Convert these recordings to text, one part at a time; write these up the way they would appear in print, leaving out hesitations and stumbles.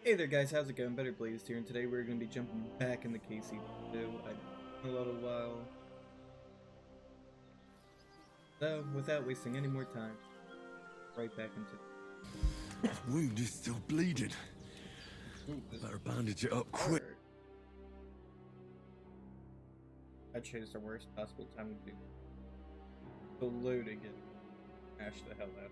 Hey there guys, how's it going? Better Blazed here, and today we're going to be jumping back into KC2. In a little while. So, without wasting any more time, right back into His wound is still bleeding. this Better bandage it up quick. part. I chose the worst possible time to do the loading it. Smash the hell out of it.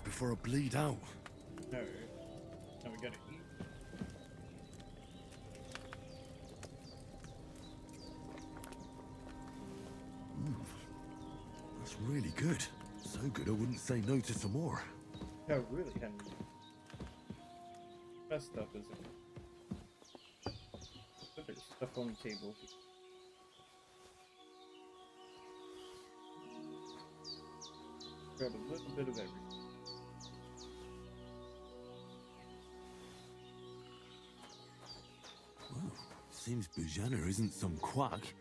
Before I bleed out. Alright. Now we gotta eat. That's really good. So good I wouldn't say no to some more. Oh, really, Henry? Best stuff, isn't it? But there's stuff on the table. Grab a little bit of everything. Well, seems Bujana isn't some quack.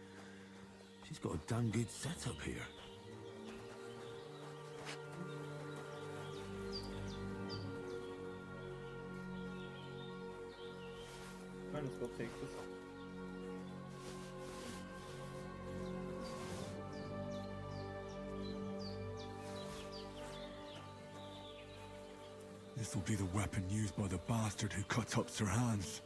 She's got a damn good setup here. Might as well take this. This'll be the weapon used by the bastard who cut up Sir Hans.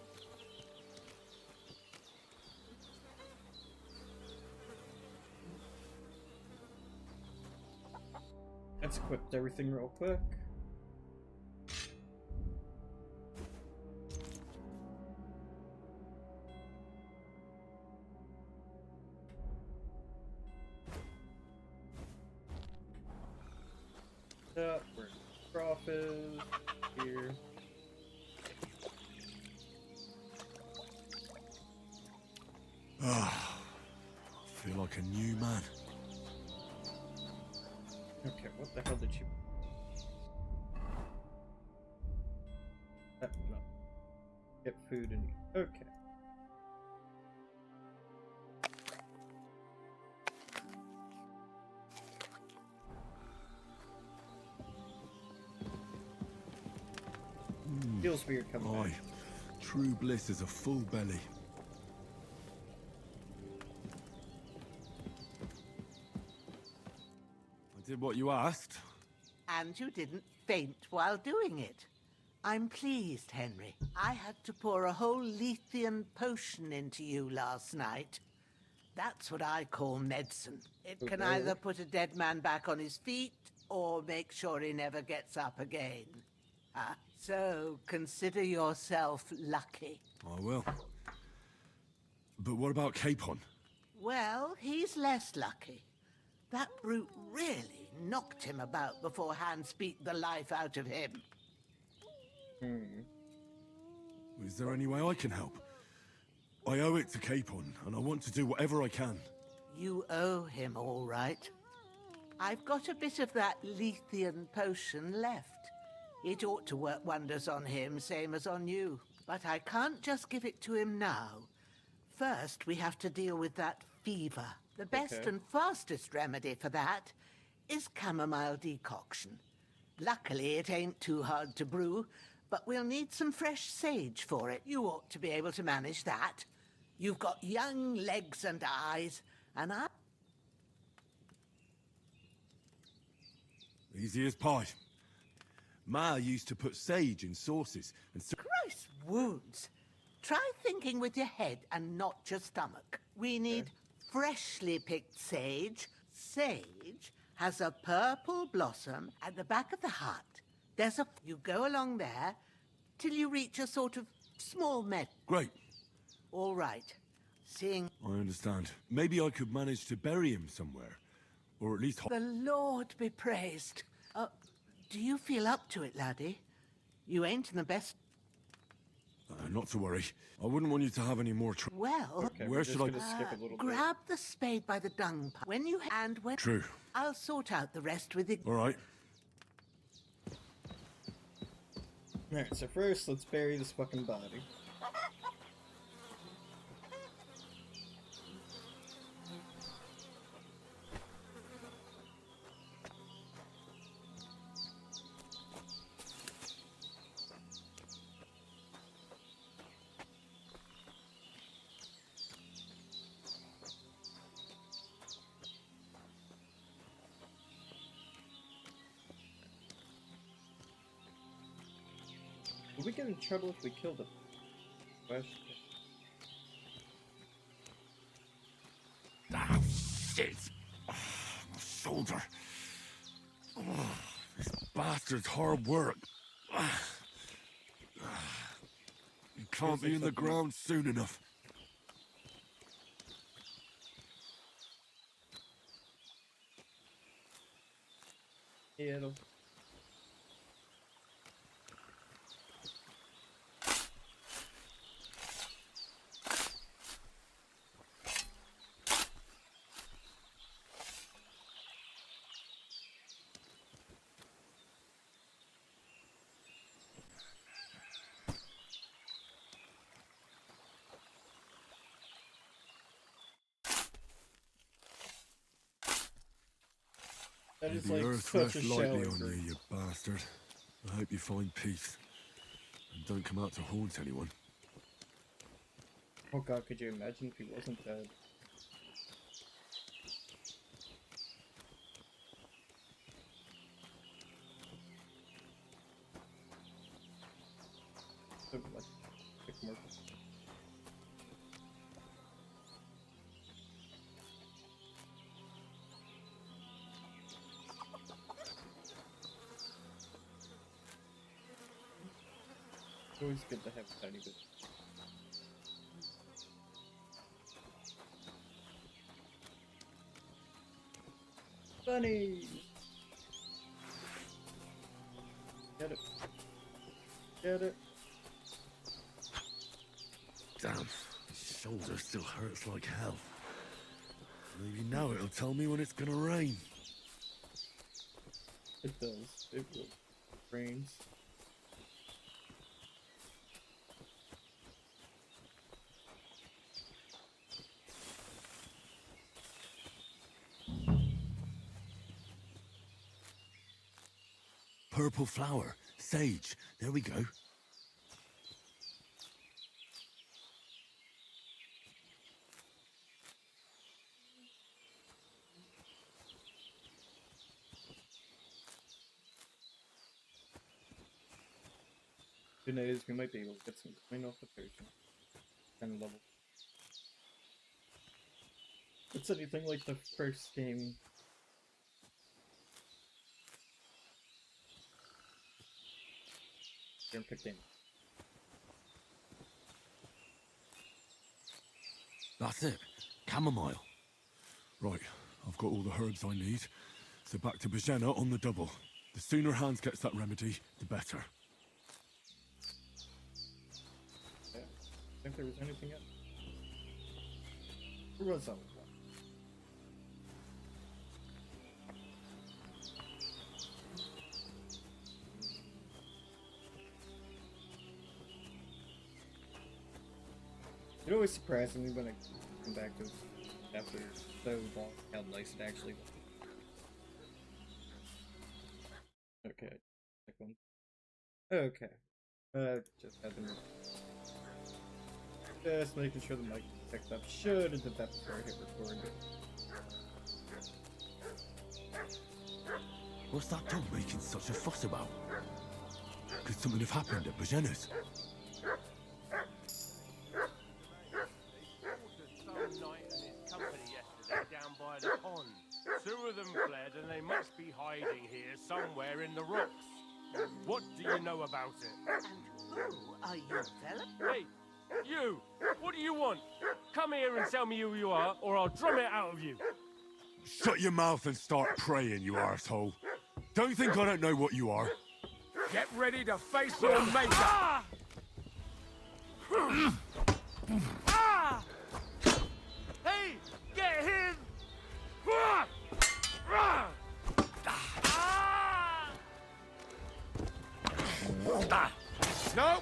Let's equip everything real quick. Where Croft is here. Ah, I feel like a new man. Okay, what the hell did you... No. Get food and eat. Okay. Feels weird coming Aye, back. true bliss is a full belly. I did what you asked. And you didn't faint while doing it. I'm pleased, Henry. I had to pour a whole Lethean potion into you last night. That's what I call medicine. It can Okay. either put a dead man back on his feet, or make sure he never gets up again. So consider yourself lucky. I will. But what about Capon? Well, he's less lucky. That brute really knocked him about before Hans beat the life out of him. Is there any way I can help? I owe it to Capon, and I want to do whatever I can. You owe him, all right. I've got a bit of that Lethean potion left. It ought to work wonders on him, same as on you. But I can't just give it to him now. First, we have to deal with that fever. The best Okay. and fastest remedy for that is chamomile decoction. Luckily, it ain't too hard to brew, but we'll need some fresh sage for it. You ought to be able to manage that. You've got young legs and eyes, and I... Easy as pie. Ma used to put sage in sauces, and so Christ wounds! Try thinking with your head and not your stomach. We need freshly picked sage. Sage has a purple blossom at the back of the hut. There's a... You go along there till you reach a sort of small meadow. great. All right. Seeing I understand. Maybe I could manage to bury him somewhere, or at least. the Lord be praised. Do you feel up to it, laddie? You ain't in the best... Not to worry. I wouldn't want you to have any more trouble. Well, Okay, Where we're just should I- gonna skip a little bit. grab the spade by the dung pile. When True. I'll sort out the rest with the. All right. Alright, so first, let's bury this fucking body. Will we get in trouble if we kill the question? Ah, shit! Ah, my shoulder. Oh, this bastard's hard work. Ah. You can't be in the ground soon enough. Yeah, it'll... That is May the like earth such rest a lightly shallow on grave. you, you bastard. I hope you find peace. And don't come out to haunt anyone. Oh god, could you imagine if he wasn't dead? So, like, pick more. It's always good to have a tiny bit. Bunny! Get it. Get it. Damn, my shoulder still hurts like hell. Maybe now it'll tell me when it's gonna rain. It does. It will. Rains. Purple flower, sage. There we go. Good news, we might be able to get some coin off the potion. 10 level. It's anything like the first game. Don't pick game. That's it. Chamomile. Right, I've got all the herbs I need. So back to Bajena on the double. The sooner Hans gets that remedy, the better. Yeah. I think there was anything else. Where was that one? It always surprises me when I come back to it after so long how nice it actually was. Okay, that one. Okay. Just had them. Just making sure the mic picked up. Should have did that before I hit record. What's that dog making such a fuss about? Could something have happened at Bajena's? Down by the pond. Two of them fled and they must be hiding here somewhere in the rocks. What do you know about it? And who are you, fella? Hey, you! What do you want? Come here and tell me who you are, or I'll drum it out of you. Shut your mouth and start praying, you arsehole. Don't think I don't know what you are. Get ready to face your maker! Ah! Hey, get him! No!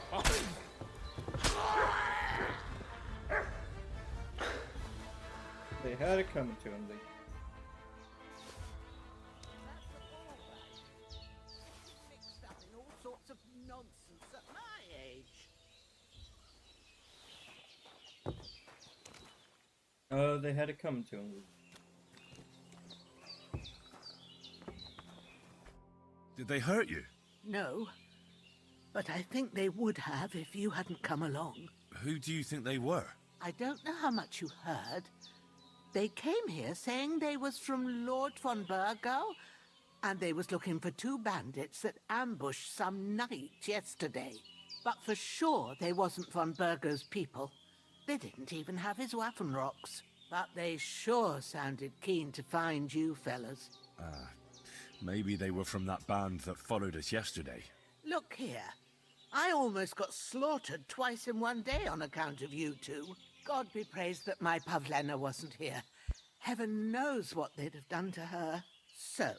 They had it coming to him. Mixed up in all sorts of nonsense at my age. They had it coming to him. Did they hurt you? No, but I think they would have if you hadn't come along. Who do you think they were? I don't know how much you heard. They came here saying they was from Lord von Burgo, and they was looking for 2 bandits that ambushed some knight yesterday. But for sure they wasn't von Burgo's people. They didn't even have his Waffenrocks. But they sure sounded keen to find you fellas. Maybe they were from that band that followed us yesterday. Look here. I almost got slaughtered twice in one day on account of you two. God be praised that my Pavlena wasn't here. Heaven knows what they'd have done to her. So,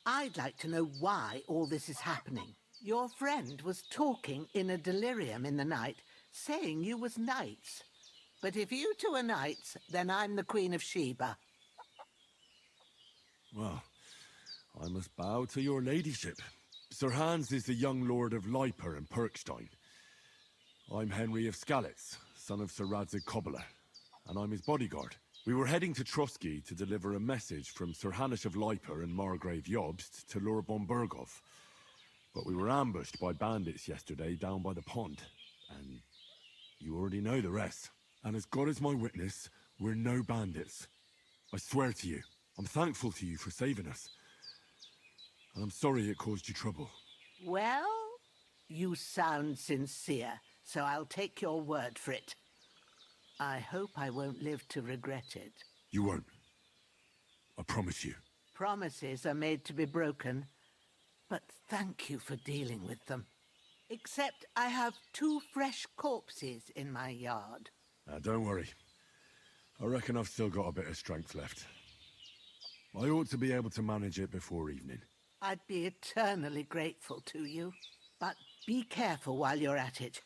I'd like to know why all this is happening. Your friend was talking in a delirium in the night, saying you was knights. But if you two are knights, then I'm the Queen of Sheba. Well, I must bow to your ladyship. Sir Hans is the young lord of Leiper and Perkstein. I'm Henry of Skalitz, son of Sir Radzig Kobyla, and I'm his bodyguard. We were heading to Trusky to deliver a message from Sir Hanish of Leiper and Margrave Jobst to Lord von Burgov. But we were ambushed by bandits yesterday down by the pond, and you already know the rest. And as God is my witness, we're no bandits. I swear to you, I'm thankful to you for saving us. And I'm sorry it caused you trouble. Well, you sound sincere, so I'll take your word for it. I hope I won't live to regret it. You won't. I promise you. Promises are made to be broken, but thank you for dealing with them. Except I have 2 fresh corpses in my yard. Now, don't worry. I reckon I've still got a bit of strength left. I ought to be able to manage it before evening. I'd be eternally grateful to you. But be careful while you're at it.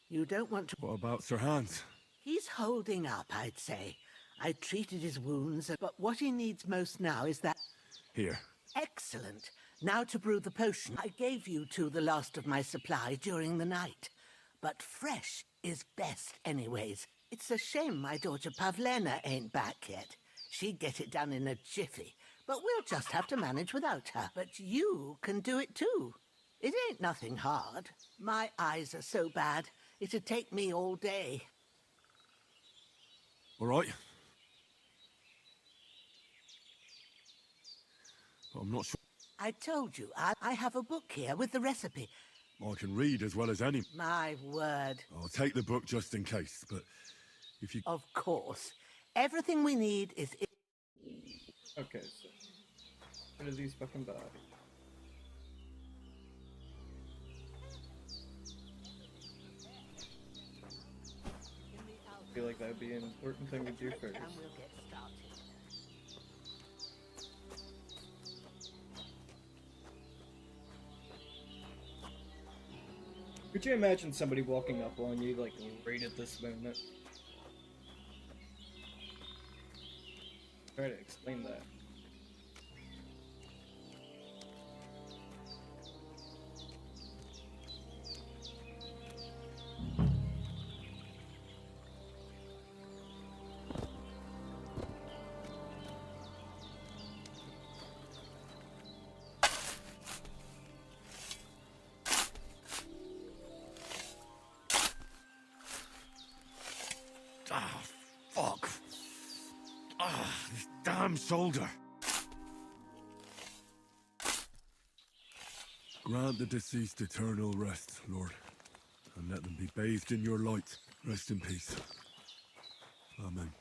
You don't want to... What about Sir Hans? He's holding up, I'd say. I treated his wounds, but what he needs most now is that... Here. Excellent. Now to brew the potion. I gave you two the last of my supply during the night. But fresh is best anyways. It's a shame my daughter Pavlena ain't back yet. She'd get it done in a jiffy. But we'll just have to manage without her. But you can do it too. It ain't nothing hard. My eyes are so bad, it'd take me all day. All right. But I'm not sure. I told you, I have a book here with the recipe. I can read as well as any. My word. I'll take the book just in case, but if you... Of course. Everything we need is... Okay, so... What are these fucking bodies? I feel like that would be an important thing to do first. And we'll get started. Could you imagine somebody walking up on you, like, right at this moment? Try to explain that. Ah, fuck. Ah, this damn shoulder. Grant the deceased eternal rest, Lord, and let them be bathed in your light. Rest in peace. Amen.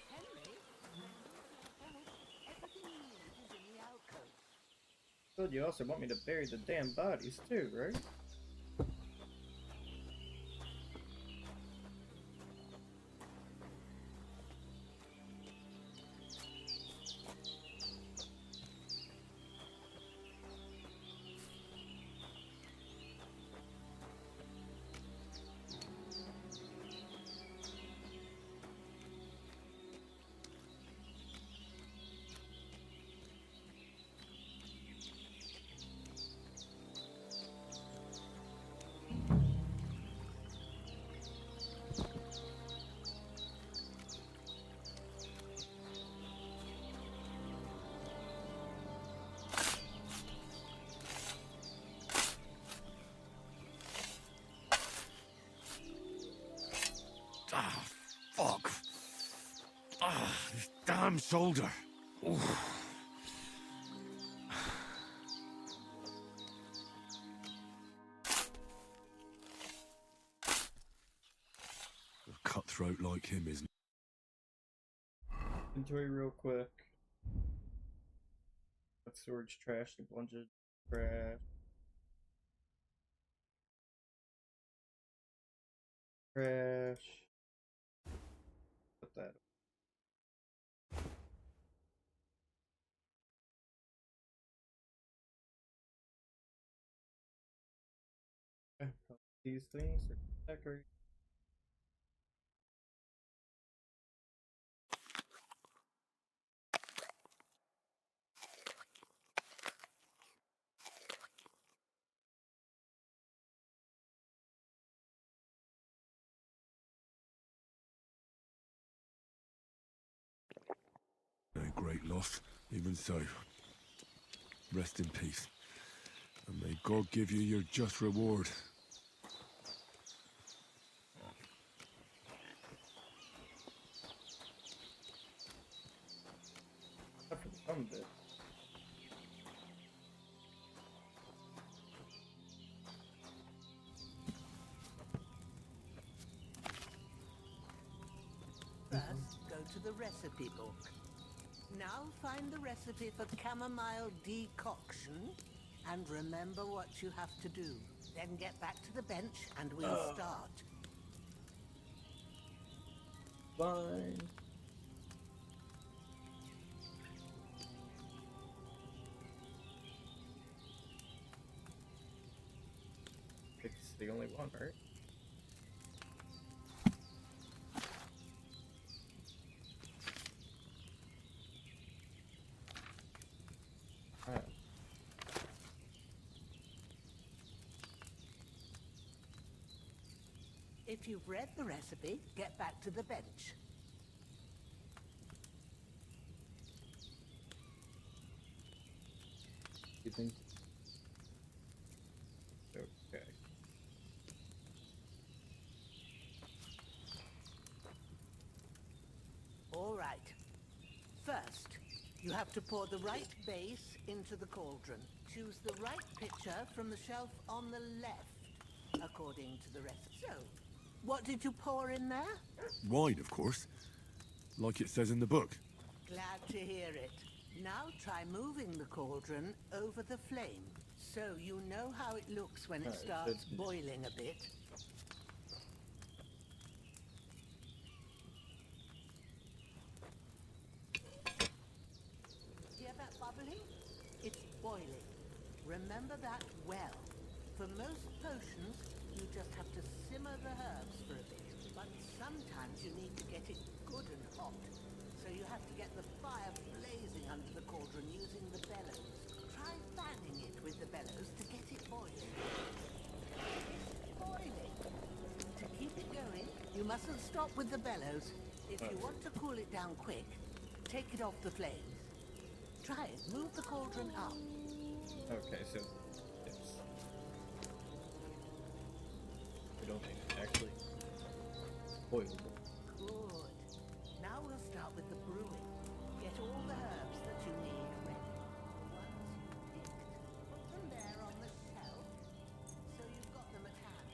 Henry? Everything you need is in the alcove. But you also want me to bury the damn bodies too, right? damn shoulder. Oof. A cutthroat like him is Inventory real quick. Storage trash, a bunch of trash. Trash. Put that. These things are decorated. no great loss. Even so, rest in peace. And may God give you your just reward. Except for the fun bit. First, go to the recipe book. Now find the recipe for chamomile decoction and remember what you have to do. Then get back to the bench and we'll start. Fine. It's the only one, right? If you've read the recipe, get back to the bench. You think? Okay. All right. First, you have to pour the right base into the cauldron. Choose the right pitcher from the shelf on the left, according to the recipe. So, what did you pour in there? Wine, of course. Like it says in the book. Glad to hear it. Now try moving the cauldron over the flame, so you know how it looks when it starts boiling a bit. Hear that bubbling? It's boiling. Remember that well. For most potions, you just have to simmer the herbs for a bit. But sometimes you need to get it good and hot. So you have to get the fire blazing under the cauldron using the bellows. Try fanning it with the bellows to get it boiling. Boiling. To keep it going, you mustn't stop with the bellows. If you want to cool it down quick, take it off the flames. Try it. Move the cauldron up. Okay, so it's... We don't think it's actually boilable. Good. Now we'll start with the brewing. Get all the herbs that you need ready. Once you've picked, put them there on the shelf, so you've got them at hand.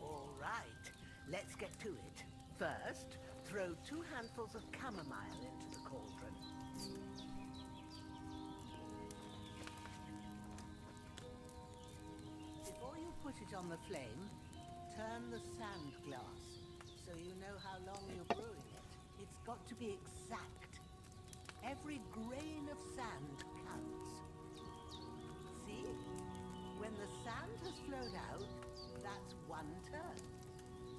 All right, let's get to it. First, throw 2 handfuls of chamomile into the cauldron. Before you put it on the flame, turn the sand glass, so you know how long you're brewing it. It's got to be exact. Every grain of sand counts. See? When the sand has flowed out, that's 1 turn.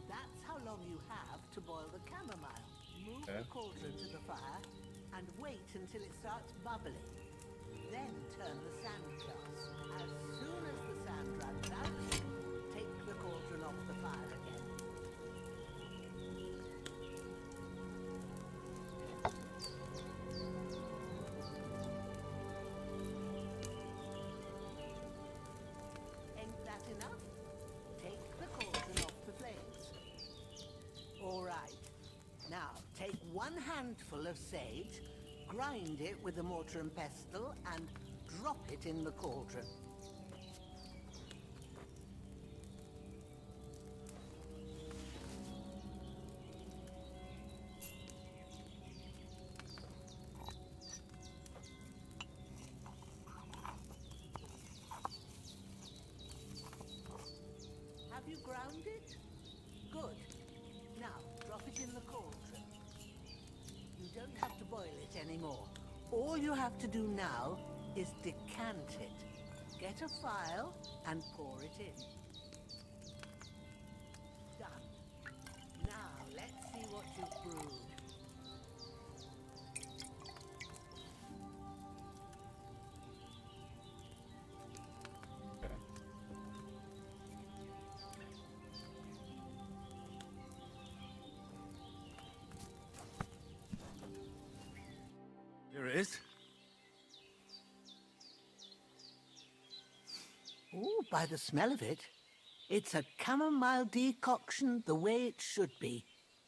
That's how long you have to boil the chamomile. Move the cauldron to the fire and wait until it starts bubbling. Then turn the sand glass. As soon as the sand runs out, take the cauldron off the fire again. Ain't that enough? Take the cauldron off the flames. All right. Now, take 1 handful of sage, grind it with a mortar and pestle, and drop it in the cauldron. Have you ground it? Good. Now, drop it in the cauldron. You don't have to boil it anymore. All you have to do now is decant it. Get a phial and pour it in. Done. Now, let's see what you've brewed. Okay. Here it is. Ooh, by the smell of it, it's a chamomile decoction the way it should be.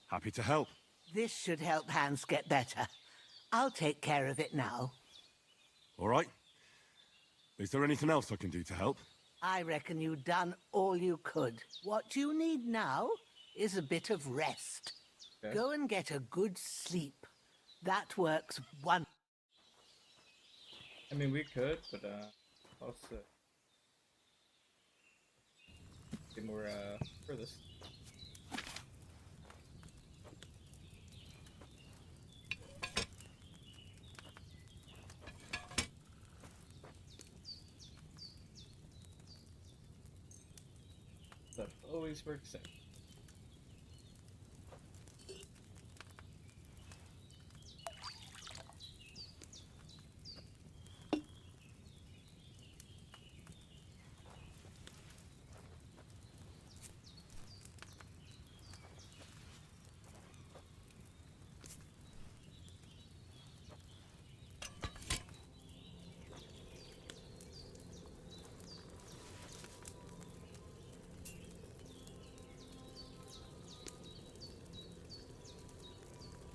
Happy to help. This should help Hans get better. I'll take care of it now. All right. Is there anything else I can do to help? I reckon you've done all you could. What you need now is a bit of rest. Okay. Go and get a good sleep. That works one. I mean, we could, but also get more for this. That always works out.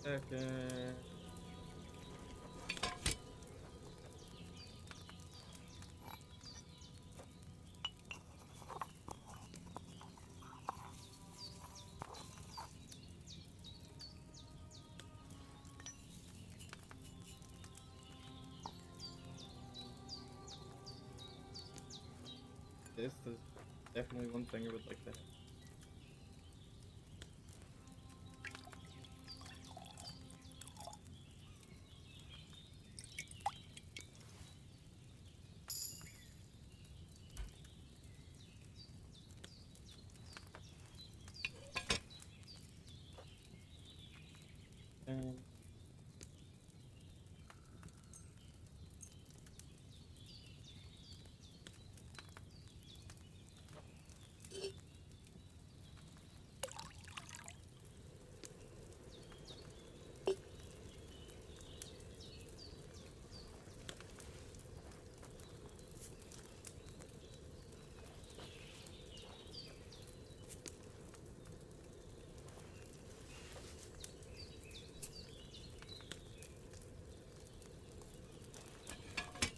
Okay. This is definitely one thing I would like to have. And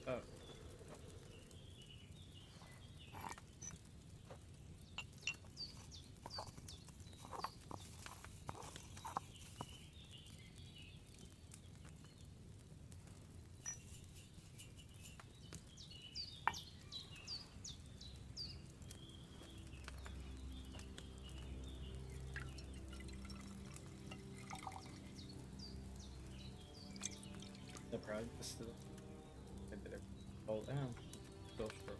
oh. No problem. This is I did it. Hold down. Go for it.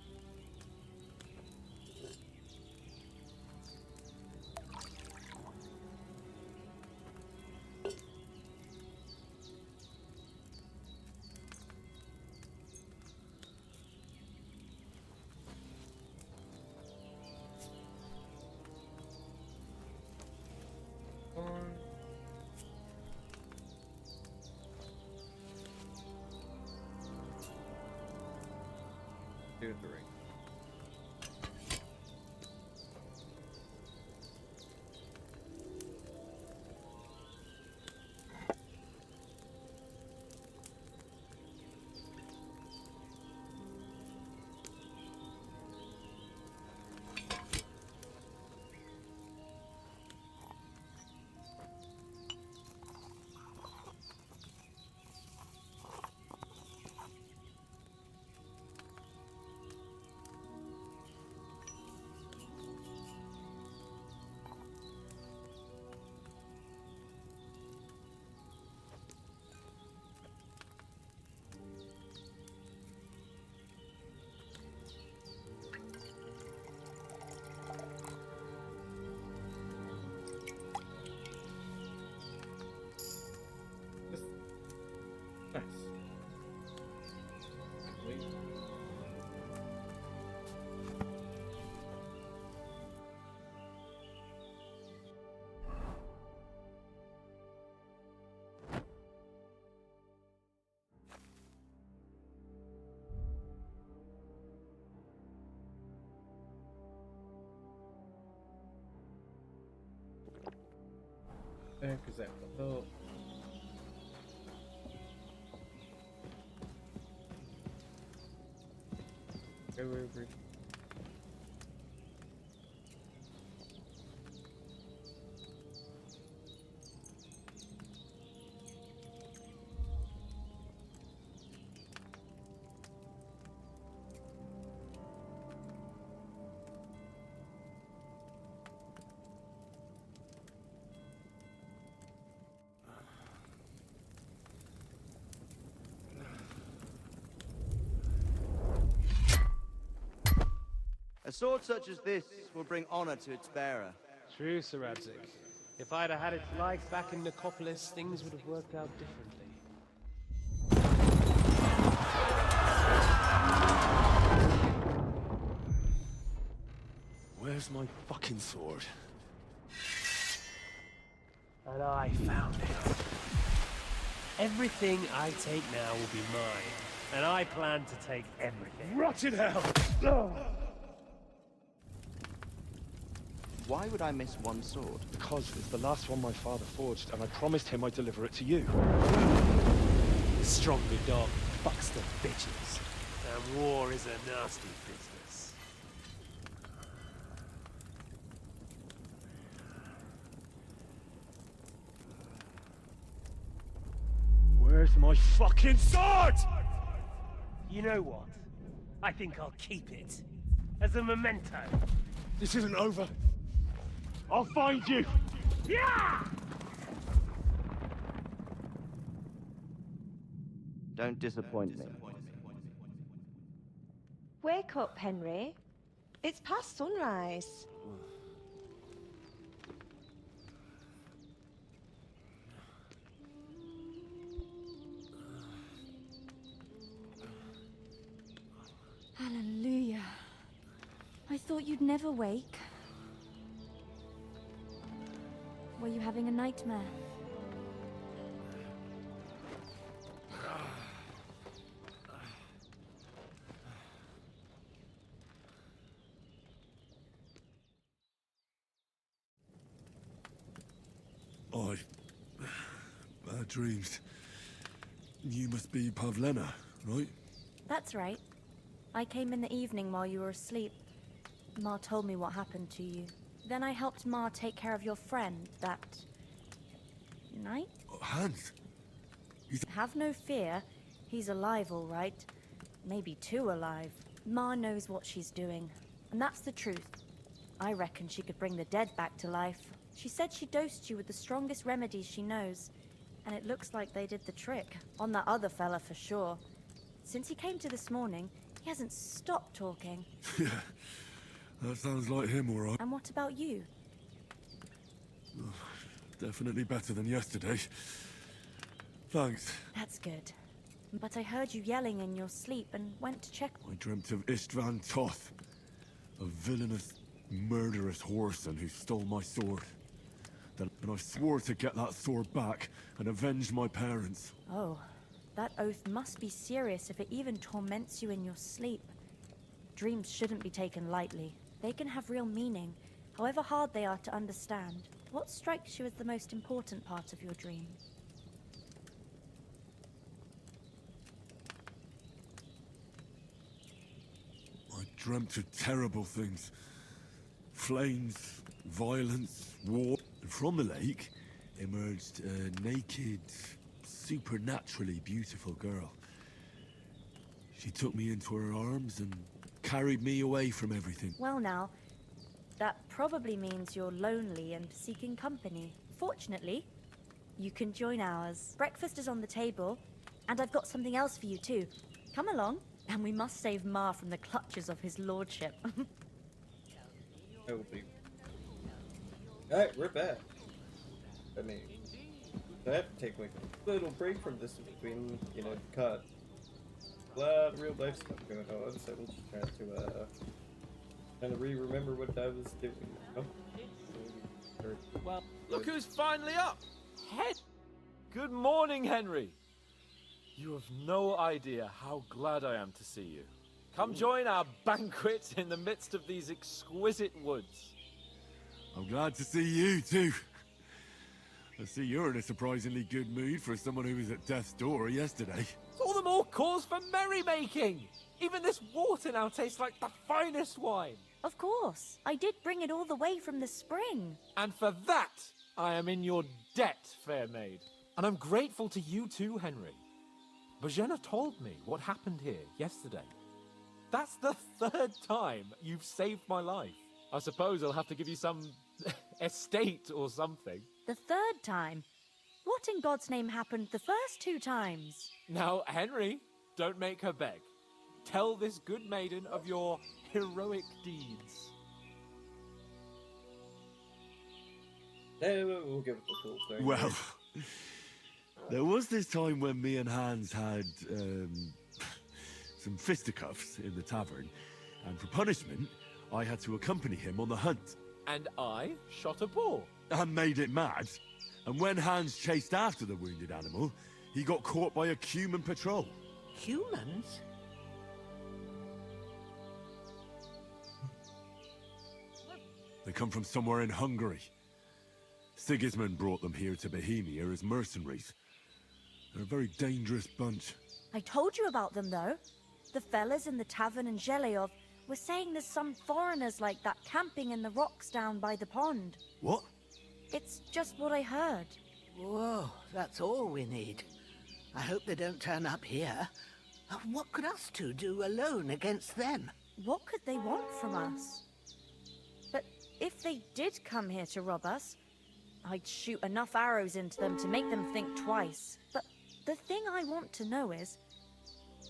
One. 2, 3. Nice. Sweet. Because that will help. Go over. A sword such as this will bring honor to its bearer. True, Sir Radzig. If I'd have had its life back in Nicopolis, things would have worked out differently. Where's my fucking sword? And I found it. Everything I take now will be mine, and I plan to take everything. Rot in hell! Why would I miss one sword? Because it's the last one my father forged, and I promised him I'd deliver it to you. Stronger dog fucks the bitches, and war is a nasty business. Where's my fucking sword? You know what? I think I'll keep it. As a memento. This isn't over. I'll find you! Yeah! Don't disappoint me. Wake up, Henry. It's past sunrise. Hallelujah. I thought you'd never wake. Were you having a nightmare? Bad dreams. You must be Pavlena, right? That's right. I came in the evening while you were asleep. Ma told me what happened to you. Then I helped Ma take care of your friend that night? Hans? Have no fear. He's alive, all right. Maybe too alive. Ma knows what she's doing. And that's the truth. I reckon she could bring the dead back to life. She said she dosed you with the strongest remedies she knows. And it looks like they did the trick. On that other fella for sure. Since he came to this morning, he hasn't stopped talking. Yeah, that sounds like him, all right. And what about you? Definitely better than yesterday. Thanks. That's good. But I heard you yelling in your sleep and went to check. I dreamt of Istvan Toth, a villainous, murderous whoreson who stole my sword. And I swore to get that sword back and avenge my parents. Oh, that oath must be serious if it even torments you in your sleep. Dreams shouldn't be taken lightly. They can have real meaning, however hard they are to understand. What strikes you as the most important part of your dream? I dreamt of terrible things. Flames, violence, war. And from the lake emerged a naked, supernaturally beautiful girl. She took me into her arms and carried me away from everything. Well now, that probably means you're lonely and seeking company. Fortunately, you can join ours. Breakfast is on the table, and I've got something else for you too. Come along, and we must save Ma from the clutches of his lordship. That will be. Alright, we're back. I mean, I have to take like a little break from this in between, you know, cut. A lot of real life stuff going on, so I'm just trying to kind of remember what I was doing. You know? Well, look who's finally up! Good morning, Henry! You have no idea how glad I am to see you. Come join our banquet in the midst of these exquisite woods. I'm glad to see you, too. I see you're in a surprisingly good mood for someone who was at death's door yesterday. It's all the more cause for merrymaking! Even this water now tastes like the finest wine! Of course. I did bring it all the way from the spring. And for that, I am in your debt, fair maid. And I'm grateful to you too, Henry. Bajena told me what happened here yesterday. That's the 3rd time you've saved my life. I suppose I'll have to give you some estate or something. The 3rd time? What in God's name happened the first 2 times? Now, Henry, don't make her beg. Tell this good maiden of your heroic deeds. We'll give it the full thing. Well, there was this time when me and Hans had some fisticuffs in the tavern, and for punishment, I had to accompany him on the hunt. And I shot a boar. And made it mad. And when Hans chased after the wounded animal, he got caught by a human patrol. Humans? They come from somewhere in Hungary. Sigismund brought them here to Bohemia as mercenaries. They're a very dangerous bunch. I told you about them, though. The fellas in the tavern in Zheleov were saying there's some foreigners like that camping in the rocks down by the pond. What? It's just what I heard. Whoa, that's all we need. I hope they don't turn up here. What could us two do alone against them? What could they want from us? But if they did come here to rob us, I'd shoot enough arrows into them to make them think twice. But the thing I want to know is,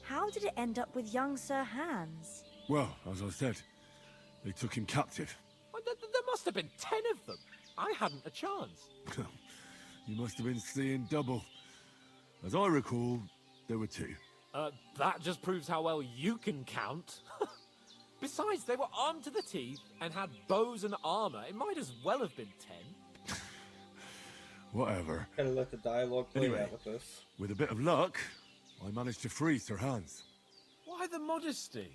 how did it end up with young Sir Hans? Well, as I said, they took him captive. Well, there must have been 10 of them. I hadn't a chance. You must have been seeing double. As I recall, there were 2. That just proves how well you can count. Besides, they were armed to the teeth and had bows and armor. It might as well have been 10. Whatever. Gotta let the dialogue play Anyway, out with this. with a bit of luck, I managed to free Sir Hans. Why the modesty?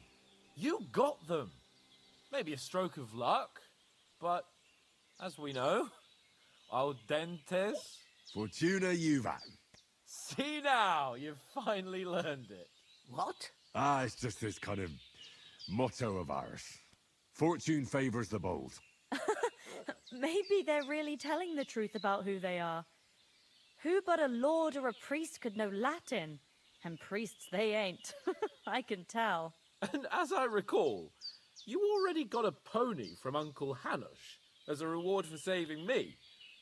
You got them. Maybe a stroke of luck, but as we know, al dentes. Fortuna juvat. See now, you've finally learned it. What? It's just this kind of motto of ours. Fortune favors the bold. Maybe they're really telling the truth about who they are. Who but a lord or a priest could know Latin? And priests they ain't. I can tell. And as I recall, you already got a pony from Uncle Hanush as a reward for saving me.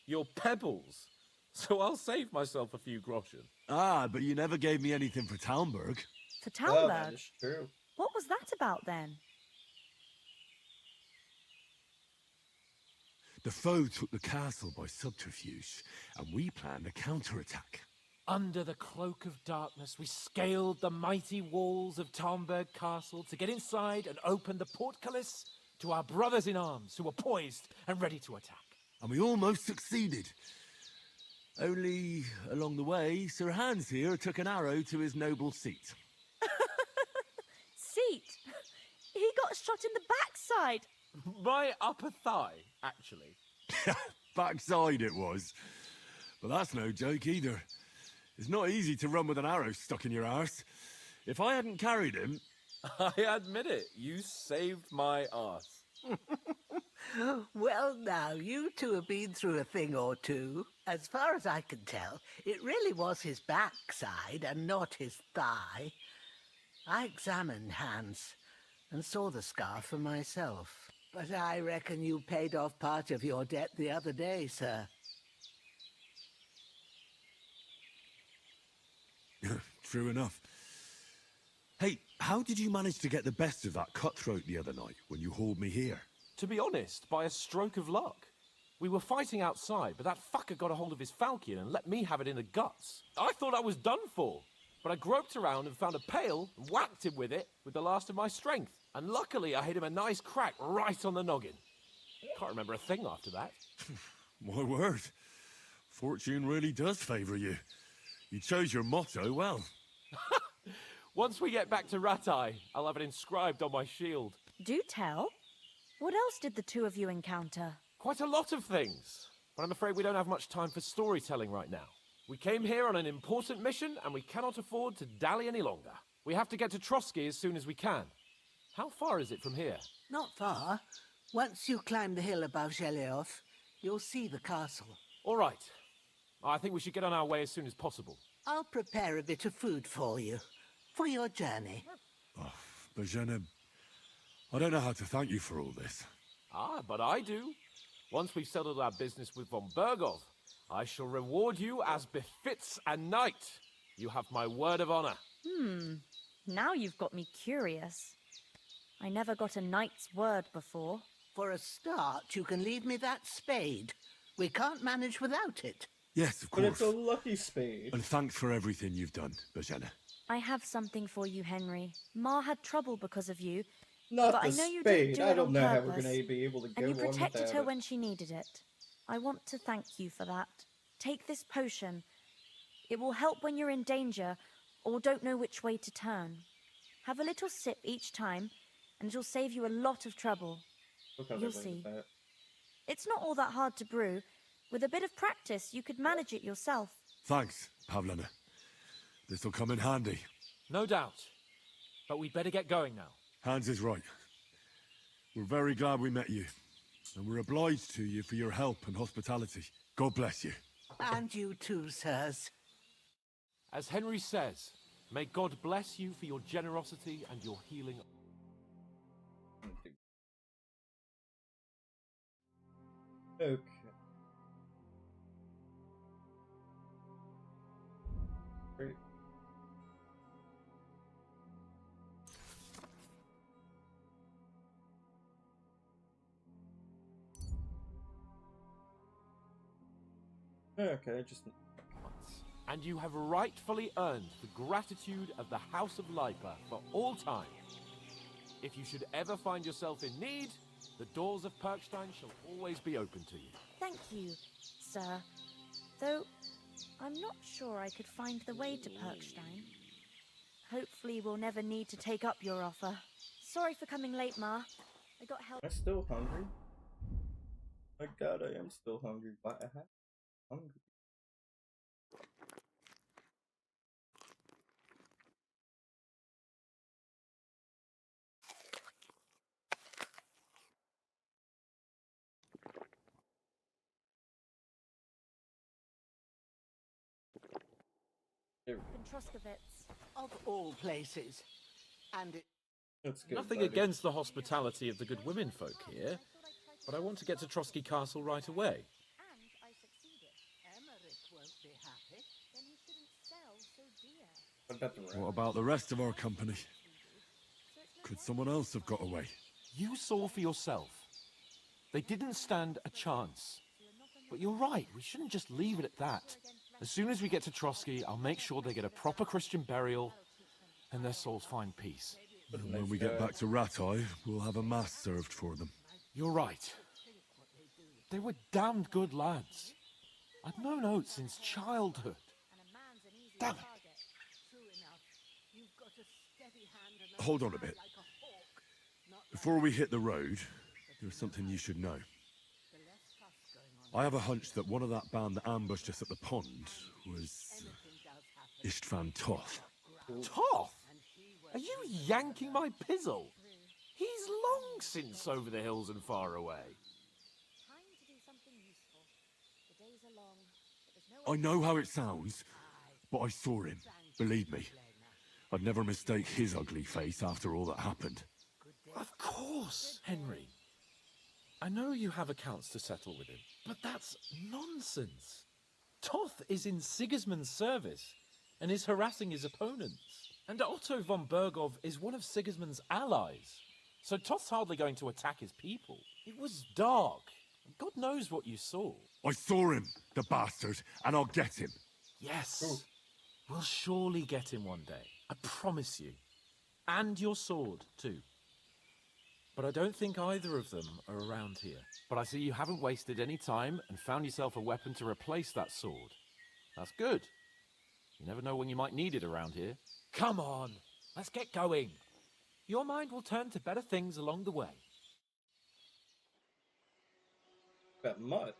Your pebbles. So I'll save myself a few groschen. But you never gave me anything for Talmberg. For Oh, that Talmberg? is true. What was that about then? The foe took the castle by subterfuge, and we planned a counterattack. Under the cloak of darkness, we scaled the mighty walls of Talmberg Castle to get inside and open the portcullis to our brothers in arms who were poised and ready to attack. And we almost succeeded. Only, along the way, Sir Hans here took an arrow to his noble seat. Seat? He got shot in the backside. My upper thigh, actually. Backside it was. But that's no joke either. It's not easy to run with an arrow stuck in your arse. If I hadn't carried him... I admit it, you saved my arse. Well, now, you two have been through a thing or two. As far as I can tell, it really was his backside and not his thigh. I examined Hans and saw the scar for myself. But I reckon you paid off part of your debt the other day, sir. True enough. Hey, how did you manage to get the best of that cutthroat the other night when you hauled me here? To be honest, by a stroke of luck. We were fighting outside, but that fucker got a hold of his falchion and let me have it in the guts. I thought I was done for, but I groped around and found a pail and whacked him with it with the last of my strength. And luckily, I hit him a nice crack right on the noggin. Can't remember a thing after that. My word. Fortune really does favour you. You chose your motto well. Once we get back to Rattay, I'll have it inscribed on my shield. Do tell. What else did the two of you encounter? Quite a lot of things, but I'm afraid we don't have much time for storytelling right now. We came here on an important mission, and we cannot afford to dally any longer. We have to get to Trotsky as soon as we can. How far is it from here? Not far. Once you climb the hill above Geleoth, you'll see the castle. All right. I think we should get on our way as soon as possible. I'll prepare a bit of food for you, for your journey. Oh, Bozhena, I don't know how to thank you for all this. Ah, but I do. Once we've settled our business with von Bergov, I shall reward you as befits a knight. You have my word of honor. Now you've got me curious. I never got a knight's word before. For a start, you can leave me that spade. We can't manage without it. Yes, of But it's course. a lucky spade. And thanks for everything you've done, Bozhena. I have something for you, Henry. Ma had trouble because of you, Not but the I know you spade. didn't do I it don't on know how we're purpose, going to be able to go and you on protected without her it. when she needed it. I want to thank you for that. Take this potion. It will help when you're in danger or don't know which way to turn. Have a little sip each time, and it'll save you a lot of trouble. Look how You'll they're see. like that. It's not all that hard to brew. With a bit of practice, you could manage it yourself. Thanks, Pavlena. This'll come in handy. No doubt. But we'd better get going now. Hans is right. We're very glad we met you. And we're obliged to you for your help and hospitality. God bless you. And you too, sirs. As Henry says, may God bless you for your generosity and your healing. Okay. Great. Okay, just And you have rightfully earned the gratitude of the House of Lipa for all time. If you should ever find yourself in need, the doors of Perkstein shall always be open to you. Thank you, sir. Though, I'm not sure I could find the way to Perkstein. Hopefully we'll never need to take up your offer. Sorry for coming late, Ma. I got help. I'm still hungry. My God, I am still hungry. Why I have hungry? Troskowitz. Of all places. And it... That's good. Nothing buddy. against the hospitality of the good women folk here, but I want to get to Trotsky Castle right away. And I succeeded. Emmerich won't be happy. Then you shouldn't sell so dear. What about the rest? What about the rest of our company? Could someone else have got away? You saw for yourself. They didn't stand a chance. But you're right, we shouldn't just leave it at that. As soon as we get to Trotsky, I'll make sure they get a proper Christian burial and their souls find peace. And when we get back to Rattay, we'll have a mass served for them. You're right. They were damned good lads. I'd known Oates since childhood. Damn it. Hold on a bit. Before we hit the road, there's something you should know. I have a hunch that one of that band that ambushed us at the pond was Istvan Toth. Toth? Are you yanking my pizzle? He's long since over the hills and far away. Time to do something useful. The days are long, but there's no I know how it sounds, but I saw him. Believe me. I'd never mistake his ugly face after all that happened. Of course, Henry. I know you have accounts to settle with him, but that's nonsense. Toth is in Sigismund's service and is harassing his opponents. And Otto von Bergov is one of Sigismund's allies, so Toth's hardly going to attack his people. It was dark, God knows what you saw. I saw him, the bastard, and I'll get him. Yes. Ooh. We'll surely get him one day. I promise you. And your sword, too. But I don't think either of them are around here. But I see you haven't wasted any time and found yourself a weapon to replace that sword. That's good. You never know when you might need it around here. Come on, let's get going. Your mind will turn to better things along the way. Got mud.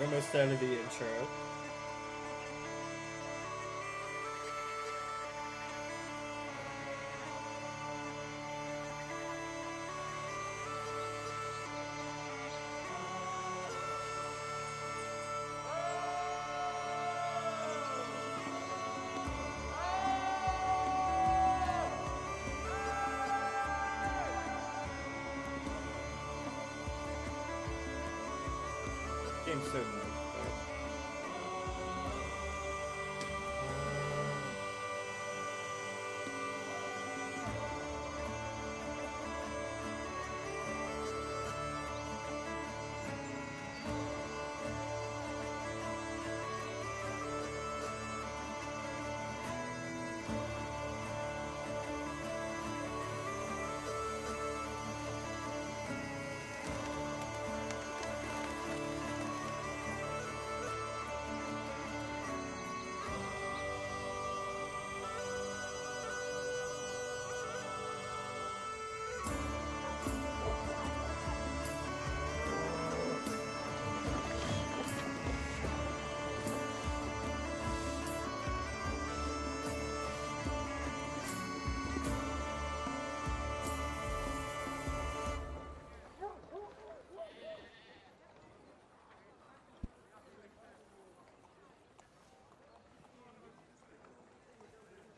Almost out of the intro. Game's so nice.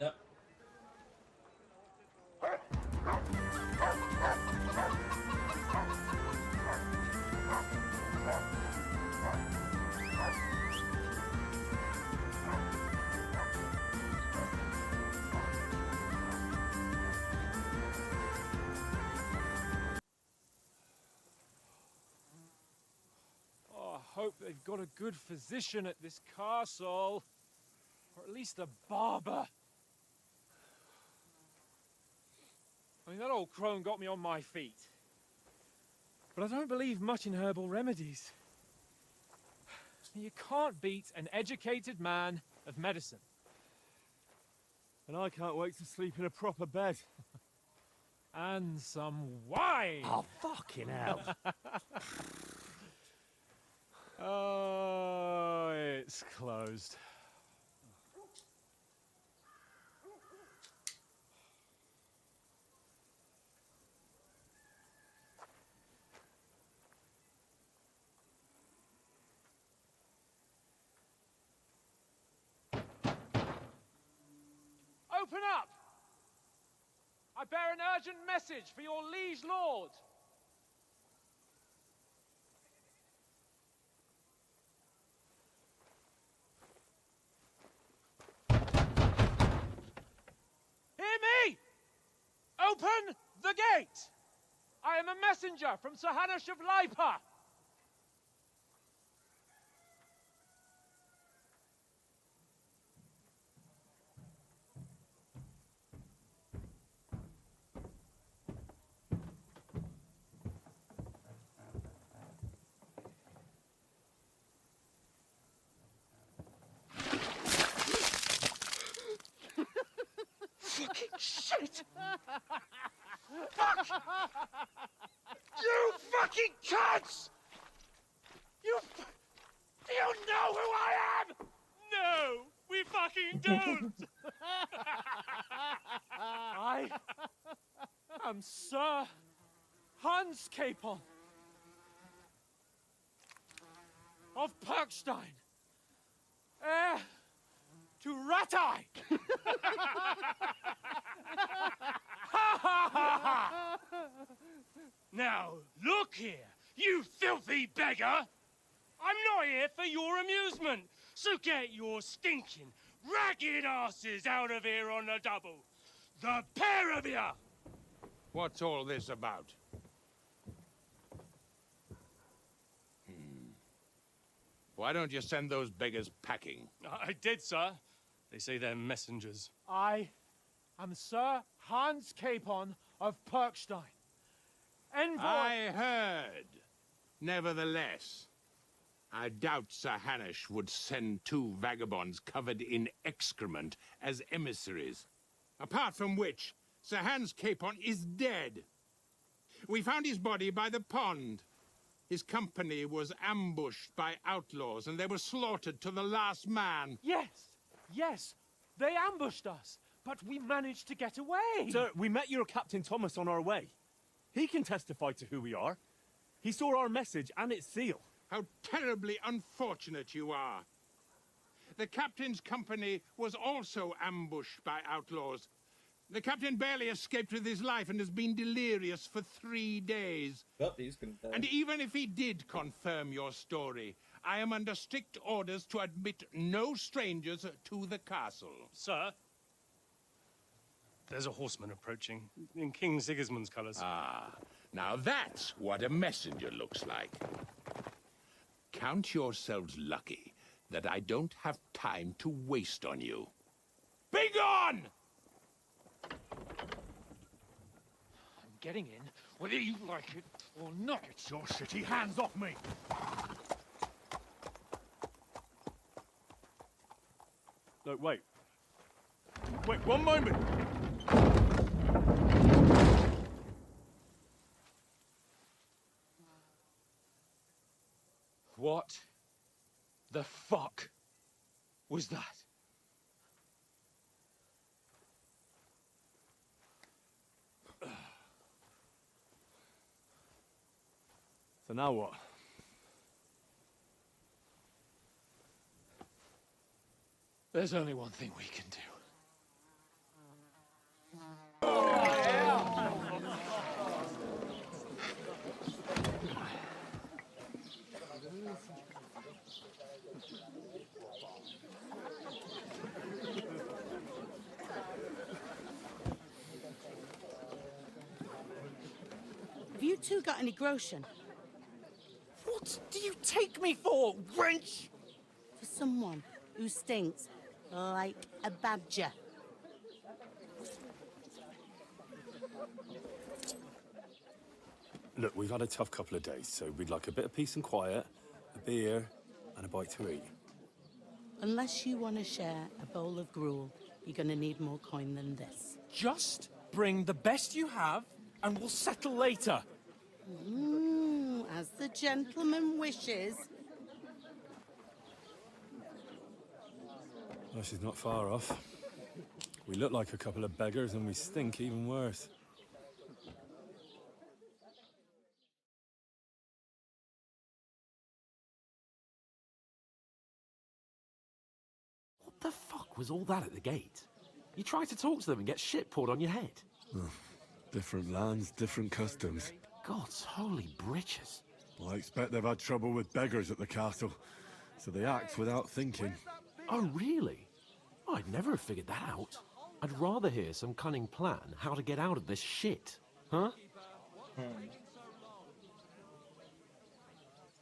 Yep. Oh, I hope they've got a good physician at this castle. Or at least a barber. I mean, that old crone got me on my feet. But I don't believe much in herbal remedies. You can't beat an educated man of medicine. And I can't wait to sleep in a proper bed. And some wine! Oh, fucking hell. Oh, it's closed. Open up! I bear an urgent message for your liege lord. Hear me! Open the gate! I am a messenger from Sir Hanush of Lipa. Fucking shit! Fuck! Hans! Do you know who I am? No, we fucking don't! I am Sir Hans Capon of Perkstein, heir to Ratai! Now, look here, you filthy beggar! I'm not here for your amusement, so get your stinking, ragged asses out of here on the double. The pair of you! What's all this about? Why don't you send those beggars packing? I did, sir. They say they're messengers. I am Sir Hans Capon of Perkstein. Envoy... I heard. Nevertheless, I doubt Sir Hanush would send two vagabonds covered in excrement as emissaries. Apart from which, Sir Hans Capon is dead. We found his body by the pond. His company was ambushed by outlaws, and they were slaughtered to the last man. Yes, they ambushed us, but we managed to get away. Sir, we met your Captain Thomas on our way. He can testify to who we are. He saw our message and its seal. How terribly unfortunate you are. The captain's company was also ambushed by outlaws. The captain barely escaped with his life and has been delirious for 3 days. But he's gonna die. And even if he did confirm your story, I am under strict orders to admit no strangers to the castle. Sir, there's a horseman approaching in King Sigismund's colours. Ah, now that's what a messenger looks like. Count yourselves lucky that I don't have time to waste on you. Be gone! I'm getting in, whether you like it or not. Get your shitty hands off me! Look, wait. Wait, one moment! What the fuck was that? So now what? There's only one thing we can do. Have you two got any groschen? What do you take me for, wench? For someone who stinks like a badger. Look, we've had a tough couple of days, so we'd like a bit of peace and quiet, a beer, and a bite to eat. Unless you want to share a bowl of gruel, you're going to need more coin than this. Just bring the best you have, and we'll settle later. As the gentleman wishes. Well, she's not far off. We look like a couple of beggars, and we stink even worse. What the fuck was all that at the gate? You try to talk to them and get shit poured on your head. Oh, different lands, different customs. God's holy britches. I expect they've had trouble with beggars at the castle, so they act without thinking. Oh, really? I'd never have figured that out. I'd rather hear some cunning plan how to get out of this shit. Huh? Well,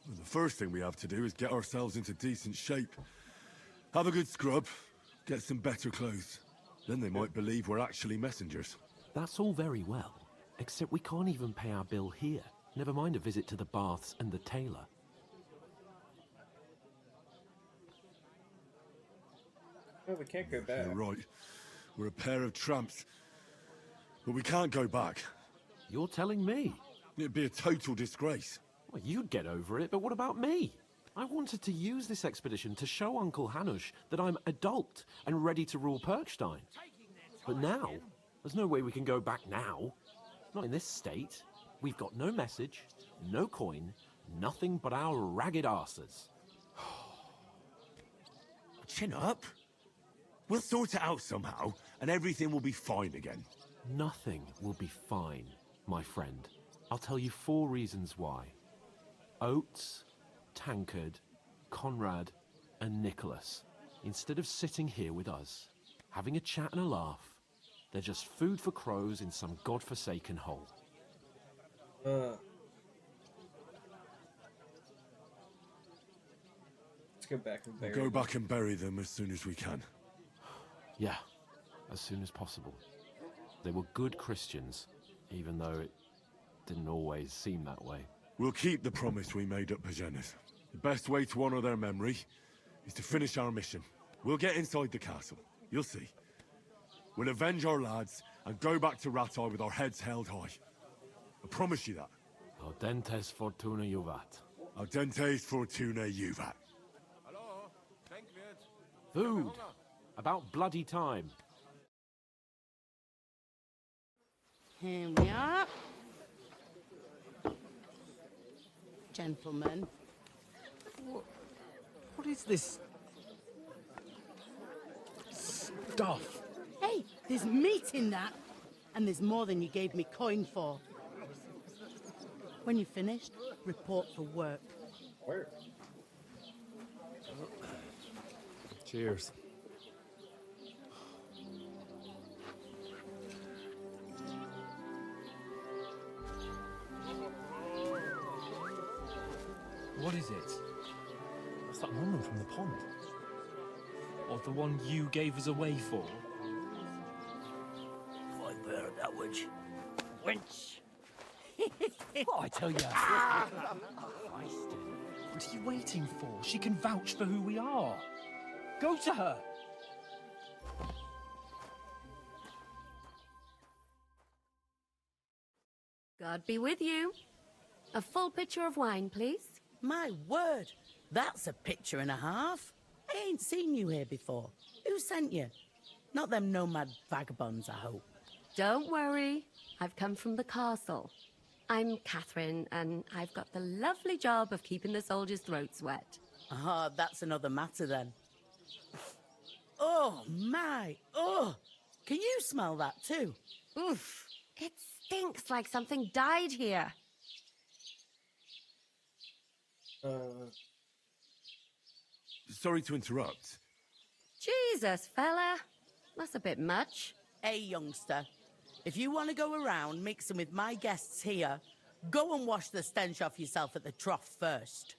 the first thing we have to do is get ourselves into decent shape. Have a good scrub, get some better clothes. Then they might believe we're actually messengers. That's all very well, except we can't even pay our bill here. Never mind a visit to the baths and the tailor. No, we can't go back. You're right. We're a pair of tramps. But we can't go back. You're telling me? It'd be a total disgrace. Well, you'd get over it, but what about me? I wanted to use this expedition to show Uncle Hanush that I'm adult and ready to rule Perkstein. But now, there's no way we can go back now. Not in this state. We've got no message, no coin, nothing but our ragged arses. Chin up. We'll sort it out somehow, and everything will be fine again. Nothing will be fine, my friend. I'll tell you 4 reasons why. Oates, Tankard, Conrad, and Nicholas, instead of sitting here with us, having a chat and a laugh, they're just food for crows in some godforsaken hole. Let's go back and bury We'll go them. back and bury them as soon as we can. Yeah, as soon as possible. They were good Christians, even though it didn't always seem that way. We'll keep the promise we made at Pagenis. The best way to honor their memory is to finish our mission. We'll get inside the castle. You'll see. We'll avenge our lads and go back to Rattay with our heads held high. I promise you that. Audentes fortuna juvat. Audentes fortuna juvat. Food! About bloody time. Here we are. Gentlemen. What is this stuff? Hey, there's meat in that. And there's more than you gave me coin for. When you're finished, report for work. Where? Cheers. What is it? It's that woman from the pond. Or the one you gave us away for. I bear that witch. Wench! What I tell you? What are you waiting for? She can vouch for who we are. Go to her. God be with you. A full pitcher of wine, please. My word, that's a picture and a half. I ain't seen you here before. Who sent you? Not them nomad vagabonds, I hope. Don't worry. I've come from the castle. I'm Catherine, and I've got the lovely job of keeping the soldiers' throats wet. Ah, that's another matter then. Oh, my. Oh, can you smell that too? Oof. It stinks like something died here. Sorry to interrupt. Jesus, fella. That's a bit much. Hey, youngster. If you want to go around mixing with my guests here, go and wash the stench off yourself at the trough first.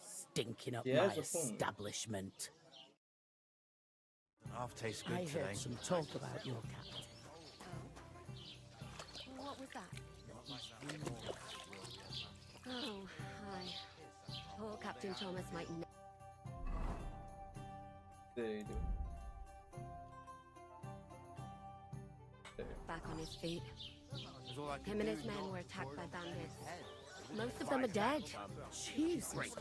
Stinking up my establishment. Half tastes good I today. heard some talk about your captain. What was that? Oh, hi. Poor Captain Thomas might There you do. back on his feet. Him and his men were attacked by bandits. Most of them are dead. Jesus.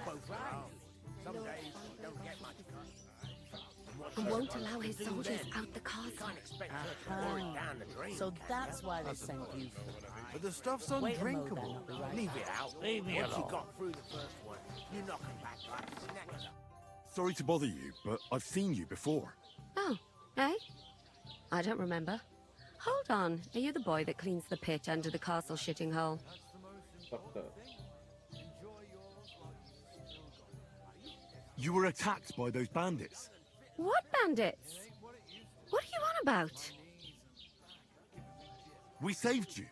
And won't allow his soldiers out the castle. So that's why they sent you. But the stuff's Wait a undrinkable. moment, I'll be right Leave back. it out. Leave me Once alone. you got through the first one, you're knocking back like snacks. Sorry to bother you, but I've seen you before. Oh, eh? I don't remember. Hold on. Are you the boy that cleans the pit under the castle shitting hole? Fucked up. You were attacked by those bandits. What bandits? What are you on about? We saved you.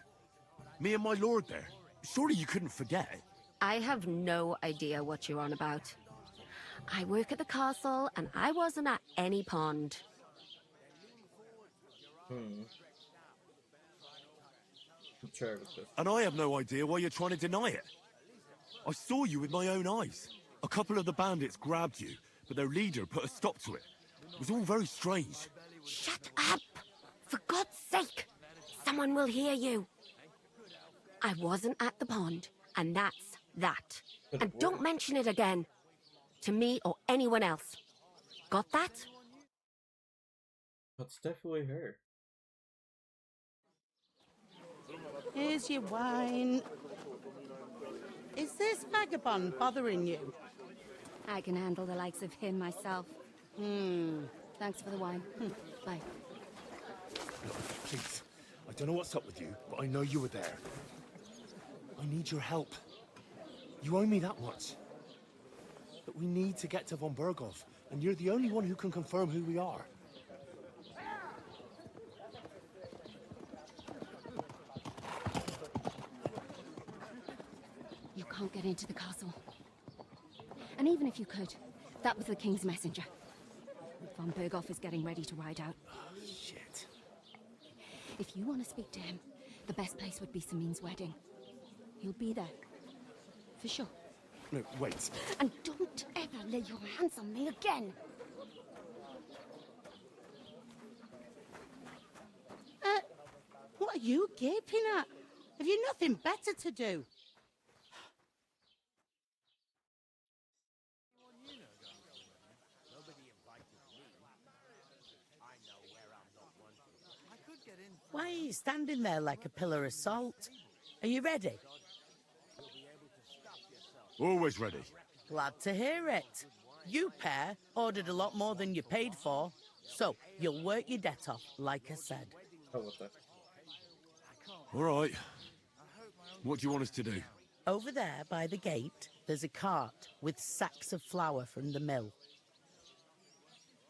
Me and my lord there. Surely you couldn't forget. I have no idea what you're on about. I work at the castle, and I wasn't at any pond. Try with this. And I have no idea why you're trying to deny it. I saw you with my own eyes. A couple of the bandits grabbed you, but their leader put a stop to it. It was all very strange. Shut up! For God's sake! Someone will hear you. I wasn't at the pond, and that's That. And don't mention it again. To me or anyone else. Got that? That's definitely her. Here's your wine. Is this vagabond bothering you? I can handle the likes of him myself. Thanks for the wine. Bye. Please, I don't know what's up with you, but I know you were there. I need your help. You owe me that much. But we need to get to von Berghoff, and you're the only one who can confirm who we are. You can't get into the castle. And even if you could, that was the King's messenger. Von Berghoff is getting ready to ride out. Oh, shit. If you want to speak to him, the best place would be Samin's wedding. He'll be there. For sure. No, wait. And don't ever lay your hands on me again! What are you gaping at? Have you nothing better to do? Why are you standing there like a pillar of salt? Are you ready? Always ready. Glad to hear it. You pair ordered a lot more than you paid for, so you'll work your debt off, like I said. Oh, what the? All right. What do you want us to do? Over there by the gate, there's a cart with sacks of flour from the mill.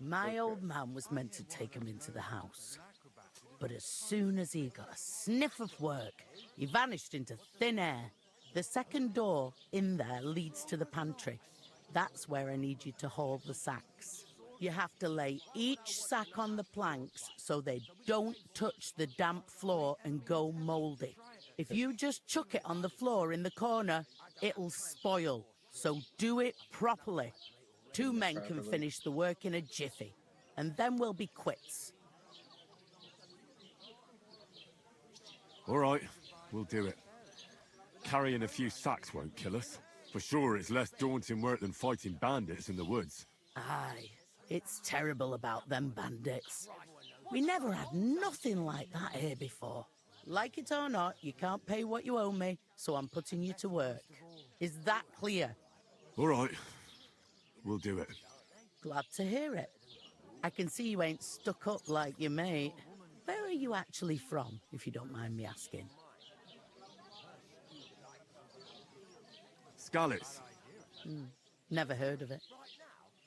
My old man was meant to take them into the house. But as soon as he got a sniff of work, he vanished into thin air. The second door in there leads to the pantry. That's where I need you to haul the sacks. You have to lay each sack on the planks so they don't touch the damp floor and go mouldy. If you just chuck it on the floor in the corner, it'll spoil. So do it properly. 2 men can finish the work in a jiffy, and then we'll be quits. All right, we'll do it. Carrying a few sacks won't kill us. For sure, it's less daunting work than fighting bandits in the woods. Aye, it's terrible about them bandits. We never had nothing like that here before. Like it or not, you can't pay what you owe me, so I'm putting you to work. Is that clear? All right, we'll do it. Glad to hear it. I can see you ain't stuck up like your mate. Where are you actually from, if you don't mind me asking? Skalitz. Never heard of it.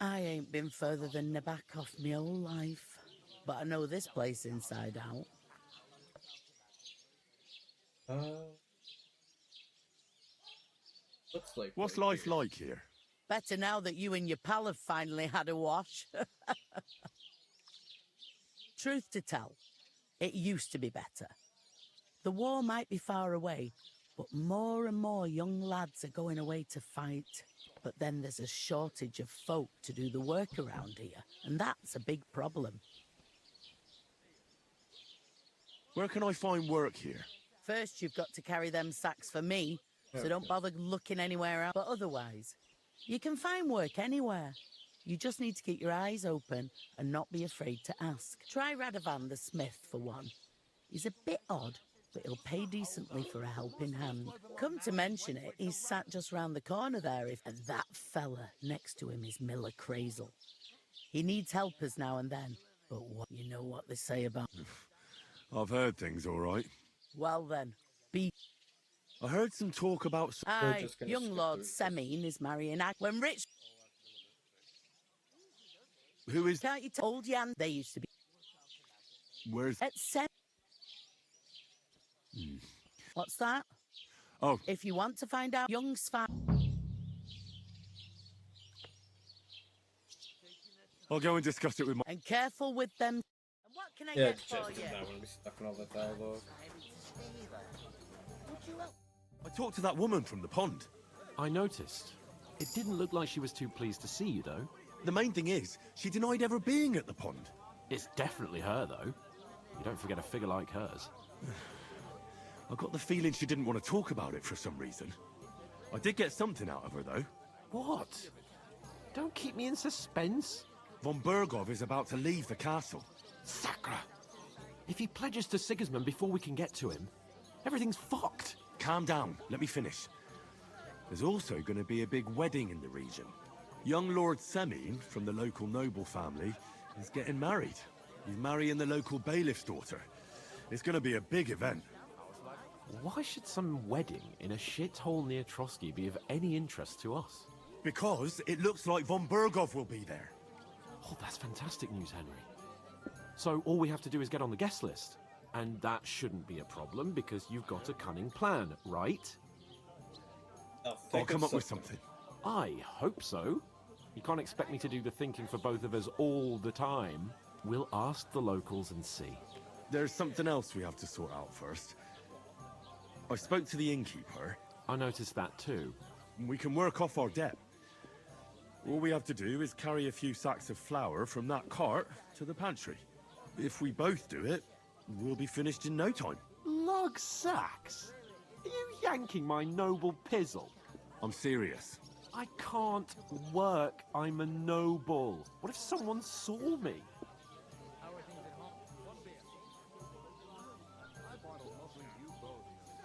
I ain't been further than Nabokov my whole life, but I know this place inside out. What's life like here? Better now that you and your pal have finally had a wash. Truth to tell, it used to be better. The war might be far away, but more and more young lads are going away to fight. But then there's a shortage of folk to do the work around here, and that's a big problem. Where can I find work here? First, you've got to carry them sacks for me, so don't bother looking anywhere else. But otherwise, you can find work anywhere. You just need to keep your eyes open and not be afraid to ask. Try Radovan the smith for one. He's a bit odd, but he'll pay decently for a helping hand. Come to mention it, he's sat just round the corner there, and that fella next to him is Miller Crazel. He needs helpers now and then, but you know what they say about... I've heard things, all right. Well then, I heard some talk about... Aye, young Lord Semin is marrying when Rich... Who is... Can't you tell old Jan? They used to be... Where's... At What's that? Oh. If you want to find out, young Svan... I'll go and discuss it with my... And careful with them. What can I Yeah, get for just you? that when we stuck in all the dialogue. I talked to that woman from the pond. I noticed. It didn't look like she was too pleased to see you, though. The main thing is, she denied ever being at the pond. It's definitely her, though. You don't forget a figure like hers. I got the feeling she didn't want to talk about it for some reason. I did get something out of her, though. What? Don't keep me in suspense. Von Bergov is about to leave the castle. Sacra! If he pledges to Sigismund before we can get to him, everything's fucked. Calm down. Let me finish. There's also going to be a big wedding in the region. Young Lord Semine, from the local noble family, is getting married. He's marrying the local bailiff's daughter. It's going to be a big event. Why should some wedding in a shithole near Trotsky be of any interest to us? Because it looks like Von Bergov will be there. Oh, that's fantastic news, Henry. So all we have to do is get on the guest list. And that shouldn't be a problem because you've got a cunning plan, right? I'll come up with something. I hope so. You can't expect me to do the thinking for both of us all the time. We'll ask the locals and see. There's something else we have to sort out first. I spoke to the innkeeper. I noticed that too. We can work off our debt. All we have to do is carry a few sacks of flour from that cart to the pantry. If we both do it, we'll be finished in no time. Lug sacks? Are you yanking my noble pizzle? I'm serious. I can't work. I'm a noble. What if someone saw me?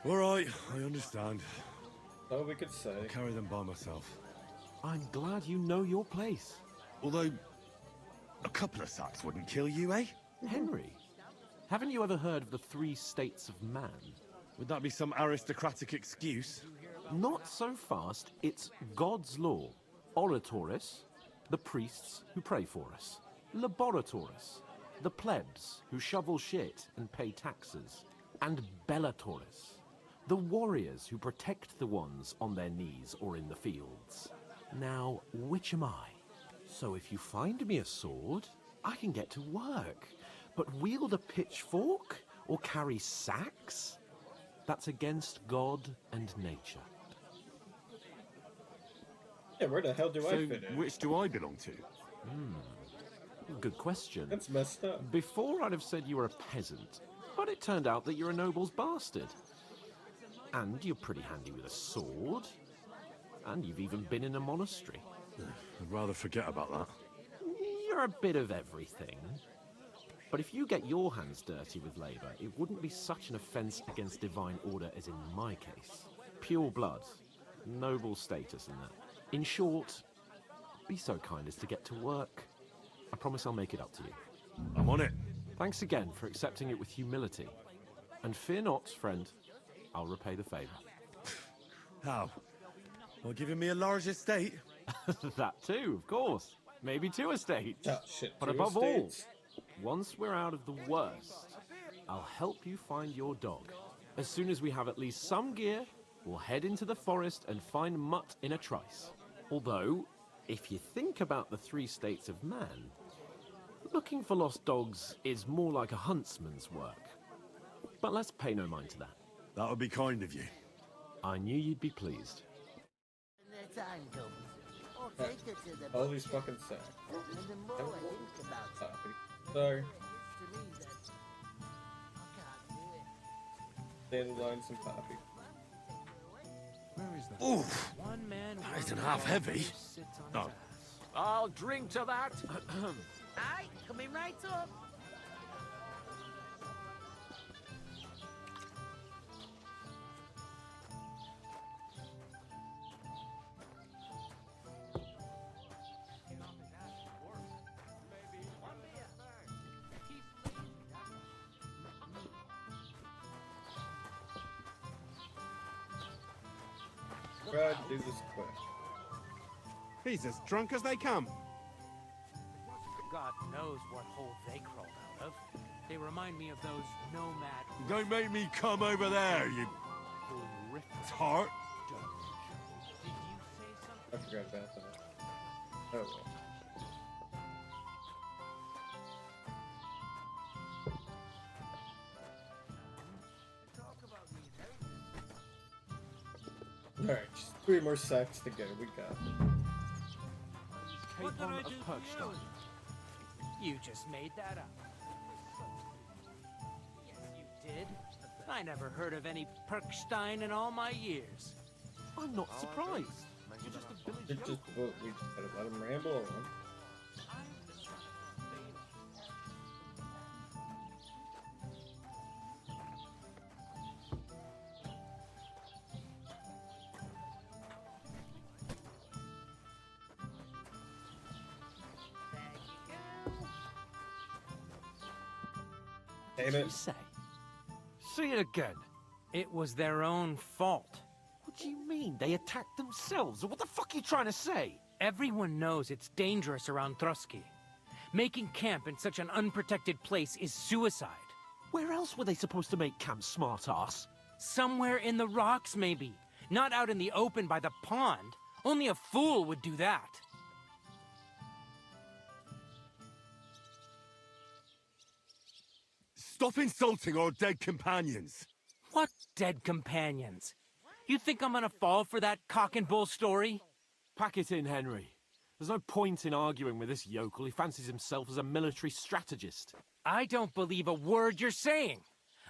All right, I understand. Oh, we could say. I'll carry them by myself. I'm glad you know your place. Although, a couple of sacks wouldn't kill you, eh? Henry, haven't you ever heard of the 3 states of man? Would that be some aristocratic excuse? Not so fast. It's God's law. Oratoris, the priests who pray for us. Laboratoris, the plebs who shovel shit and pay taxes. And Bellatoris, the warriors who protect the ones on their knees or in the fields. Now, which am I? So if you find me a sword, I can get to work. But wield a pitchfork or carry sacks? That's against God and nature. Yeah, where the hell do I fit in? Which do I belong to? Good question. That's messed up. Before I'd have said you were a peasant, but it turned out that you're a noble's bastard. And you're pretty handy with a sword. And you've even been in a monastery. I'd rather forget about that. You're a bit of everything. But if you get your hands dirty with labor, it wouldn't be such an offense against divine order as in my case. Pure blood, noble status and that. In short, be so kind as to get to work. I promise I'll make it up to you. I'm on it. Thanks again for accepting it with humility. And fear not, friend, I'll repay the favor. How? Well, giving me a large estate? That too, of course. Maybe 2 estates. Oh, shit, but 2 above estates? all, once we're out of the worst, I'll help you find your dog. As soon as we have at least some gear, we'll head into the forest and find Mutt in a trice. Although, if you think about the 3 states of man, looking for lost dogs is more like a huntsman's work. But let's pay no mind to that. That would be kind of you. I knew you'd be pleased. All these fucking sacks. Happy. Sorry. Dandelions and poppy. Oof! That isn't half heavy. No. I'll drink to that. Aye, coming right up. Try to do this quick. He's as drunk as they come. God knows what hole they crawled out of. They remind me of those nomad... Don't make me come over there, you tart. I forgot about that. Oh well. Alright, just 3 more sacks to go. We got it. Capon of Perkstein. You just made that up. Yes, you did. I never heard of any Perkstein in all my years. I'm not surprised. You're just a village It's just, well, we just gotta let him ramble on. What did you say? Say it again. It was their own fault. What do you mean? They attacked themselves? What the fuck are you trying to say? Everyone knows it's dangerous around Trotsky. Making camp in such an unprotected place is suicide. Where else were they supposed to make camp, smart-ass? Somewhere in the rocks, maybe. Not out in the open by the pond. Only a fool would do that. Stop insulting our dead companions. What dead companions? You think I'm gonna fall for that cock and bull story? Pack it in, Henry. There's no point in arguing with this yokel. He fancies himself as a military strategist. I don't believe a word you're saying.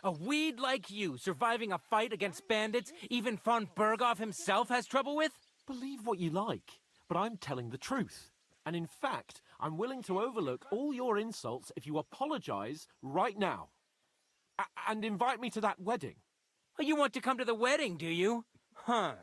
A weed like you surviving a fight against bandits even von Berghoff himself has trouble with? Believe what you like, but I'm telling the truth. And in fact, I'm willing to overlook all your insults if you apologize right now. And invite me to that wedding. Oh, you want to come to the wedding, do you? Huh.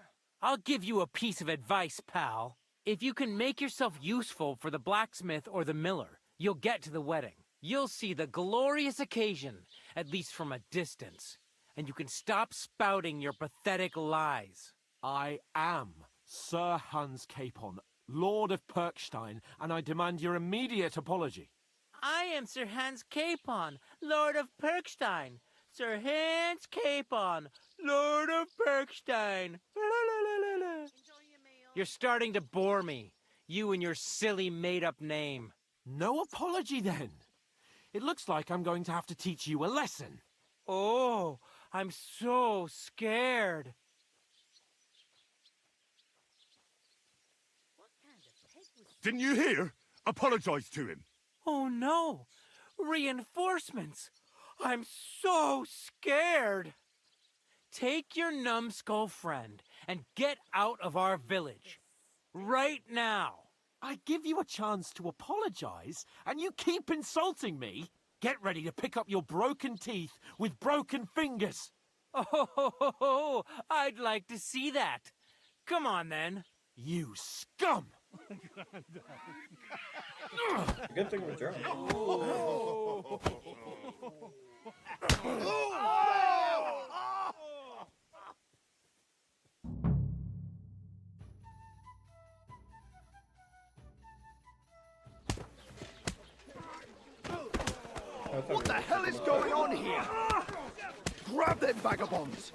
I'll give you a piece of advice, pal. If you can make yourself useful for the blacksmith or the miller, you'll get to the wedding. You'll see the glorious occasion, at least from a distance. And you can stop spouting your pathetic lies. I am Sir Hans Capon, Lord of Perkstein, and I demand your immediate apology. I am Sir Hans Capon, Lord of Perkstein. Sir Hans Capon, Lord of Perkstein. You're starting to bore me. You and your silly made-up name. No apology, then. It looks like I'm going to have to teach you a lesson. Oh, I'm so scared. Didn't you hear? Apologize to him. Oh no! Reinforcements! I'm so scared! Take your numbskull friend and get out of our village. Right now! I give you a chance to apologize, and you keep insulting me? Get ready to pick up your broken teeth with broken fingers. Oh, I'd like to see that. Come on, then. You scum! Good thing we're drunk. What the hell is going on here? Grab them vagabonds!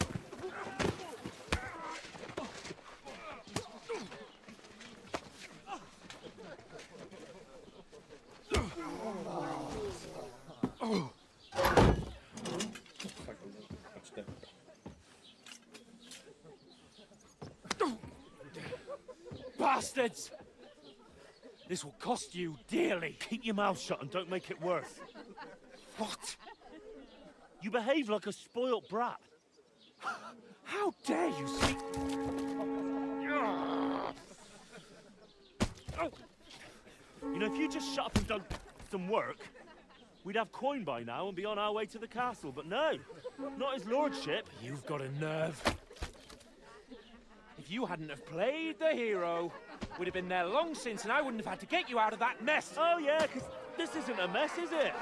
Bastards! This will cost you dearly. Keep your mouth shut and don't make it worse. What? You behave like a spoilt brat. How dare you speak? You know, if you just shut up and done some work, we'd have coin by now and be on our way to the castle. But no, not his lordship. You've got a nerve. If you hadn't have played the hero, we'd have been there long since and I wouldn't have had to get you out of that mess. Oh yeah, because this isn't a mess, is it?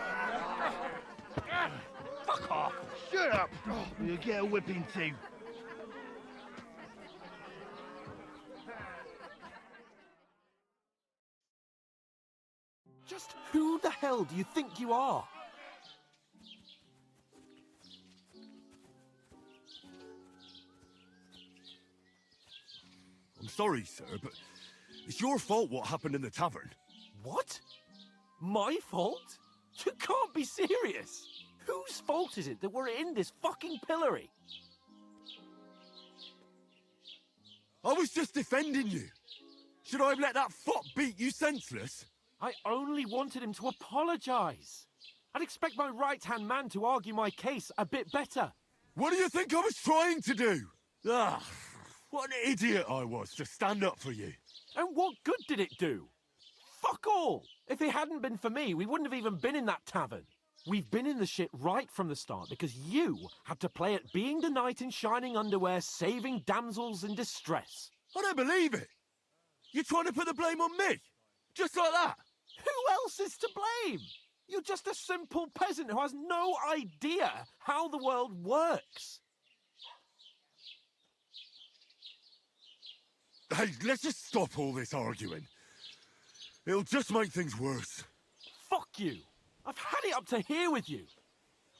Fuck off! Shut up! You'll get a whipping too. Just who the hell do you think you are? I'm sorry, sir, but it's your fault what happened in the tavern. What? My fault? You can't be serious. Whose fault is it that we're in this fucking pillory? I was just defending you. Should I have let that fop beat you senseless? I only wanted him to apologize. I'd expect my right-hand man to argue my case a bit better. What do you think I was trying to do? Ugh. What an idiot I was to stand up for you. And what good did it do? Fuck all! If it hadn't been for me, we wouldn't have even been in that tavern. We've been in the shit right from the start because you had to play at being the knight in shining underwear, saving damsels in distress. I don't believe it. You're trying to put the blame on me? Just like that? Who else is to blame? You're just a simple peasant who has no idea how the world works. Hey, let's just stop all this arguing. It'll just make things worse. Fuck you. I've had it up to here with you.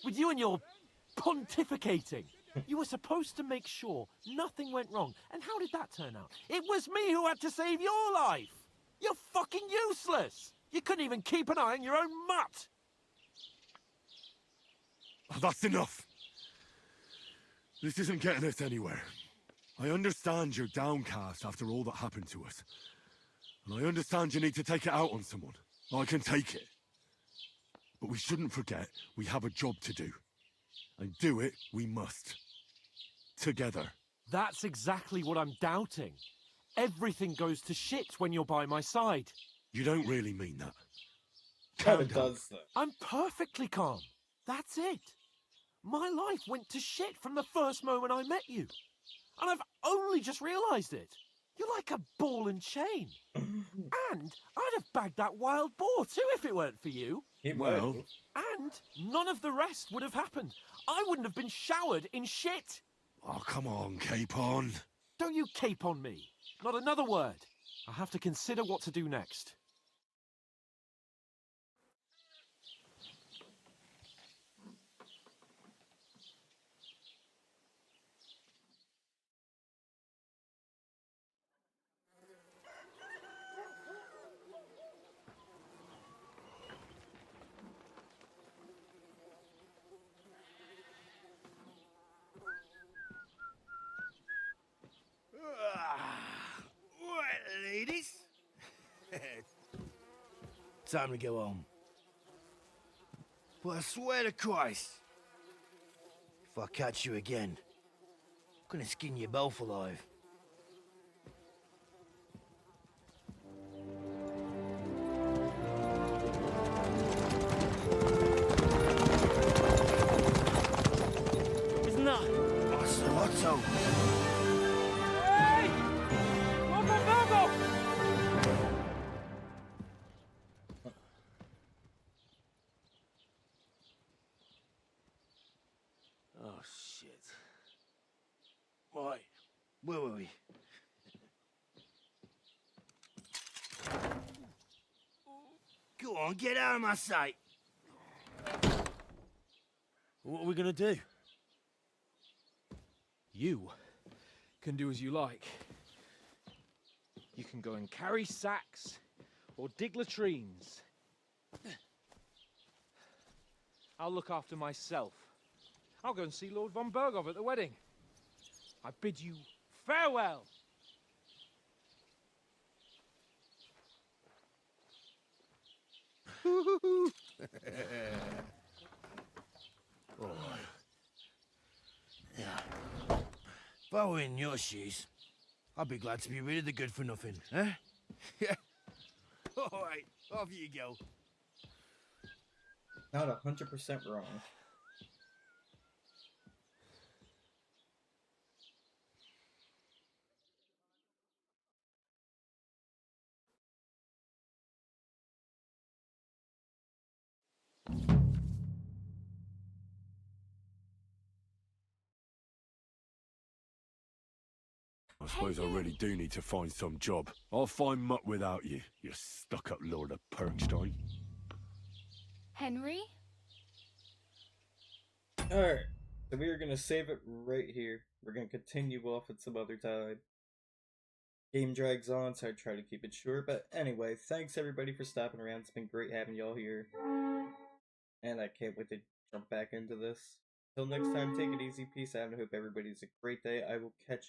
With you and your pontificating. You were supposed to make sure nothing went wrong. And how did that turn out? It was me who had to save your life. You're fucking useless. You couldn't even keep an eye on your own mutt. Oh, that's enough. This isn't getting us anywhere. I understand you're downcast after all that happened to us. And I understand you need to take it out on someone. I can take it. But we shouldn't forget we have a job to do. And do it we must. Together. That's exactly what I'm doubting. Everything goes to shit when you're by my side. You don't really mean that. Kind of does, though. I'm perfectly calm. That's it. My life went to shit from the first moment I met you. And I've only just realised it. You're like a ball and chain. And I'd have bagged that wild boar too if it weren't for you. Well... And none of the rest would have happened. I wouldn't have been showered in shit. Oh, come on, Capon. Don't you cape on me. Not another word. I have to consider what to do next. Right, ladies. Time to go home. But I swear to Christ, if I catch you again, I'm gonna skin you both alive. Isn't that? Ocelotto. Oh, shit. Right, where were we? Go on, get out of my sight. What are we gonna do? You can do as you like. You can go and carry sacks or dig latrines. I'll look after myself. I'll go and see Lord von Bergov at the wedding. I bid you farewell. Oh. Yeah. If I were in your shoes, I'd be glad to be rid of the good for nothing, eh? Yeah. All right, off you go. Not 100% wrong. I suppose I really do need to find some job. I'll find mutt without you, you stuck-up Lord of Perkstein. Henry? Alright, so we are going to save it right here. We're going to continue off at some other time. Game drags on, so I try to keep it short. But anyway, thanks everybody for stopping around. It's been great having y'all here. And I can't wait to jump back into this. Till next time, take it easy, peace out, and I hope everybody's a great day. I will catch you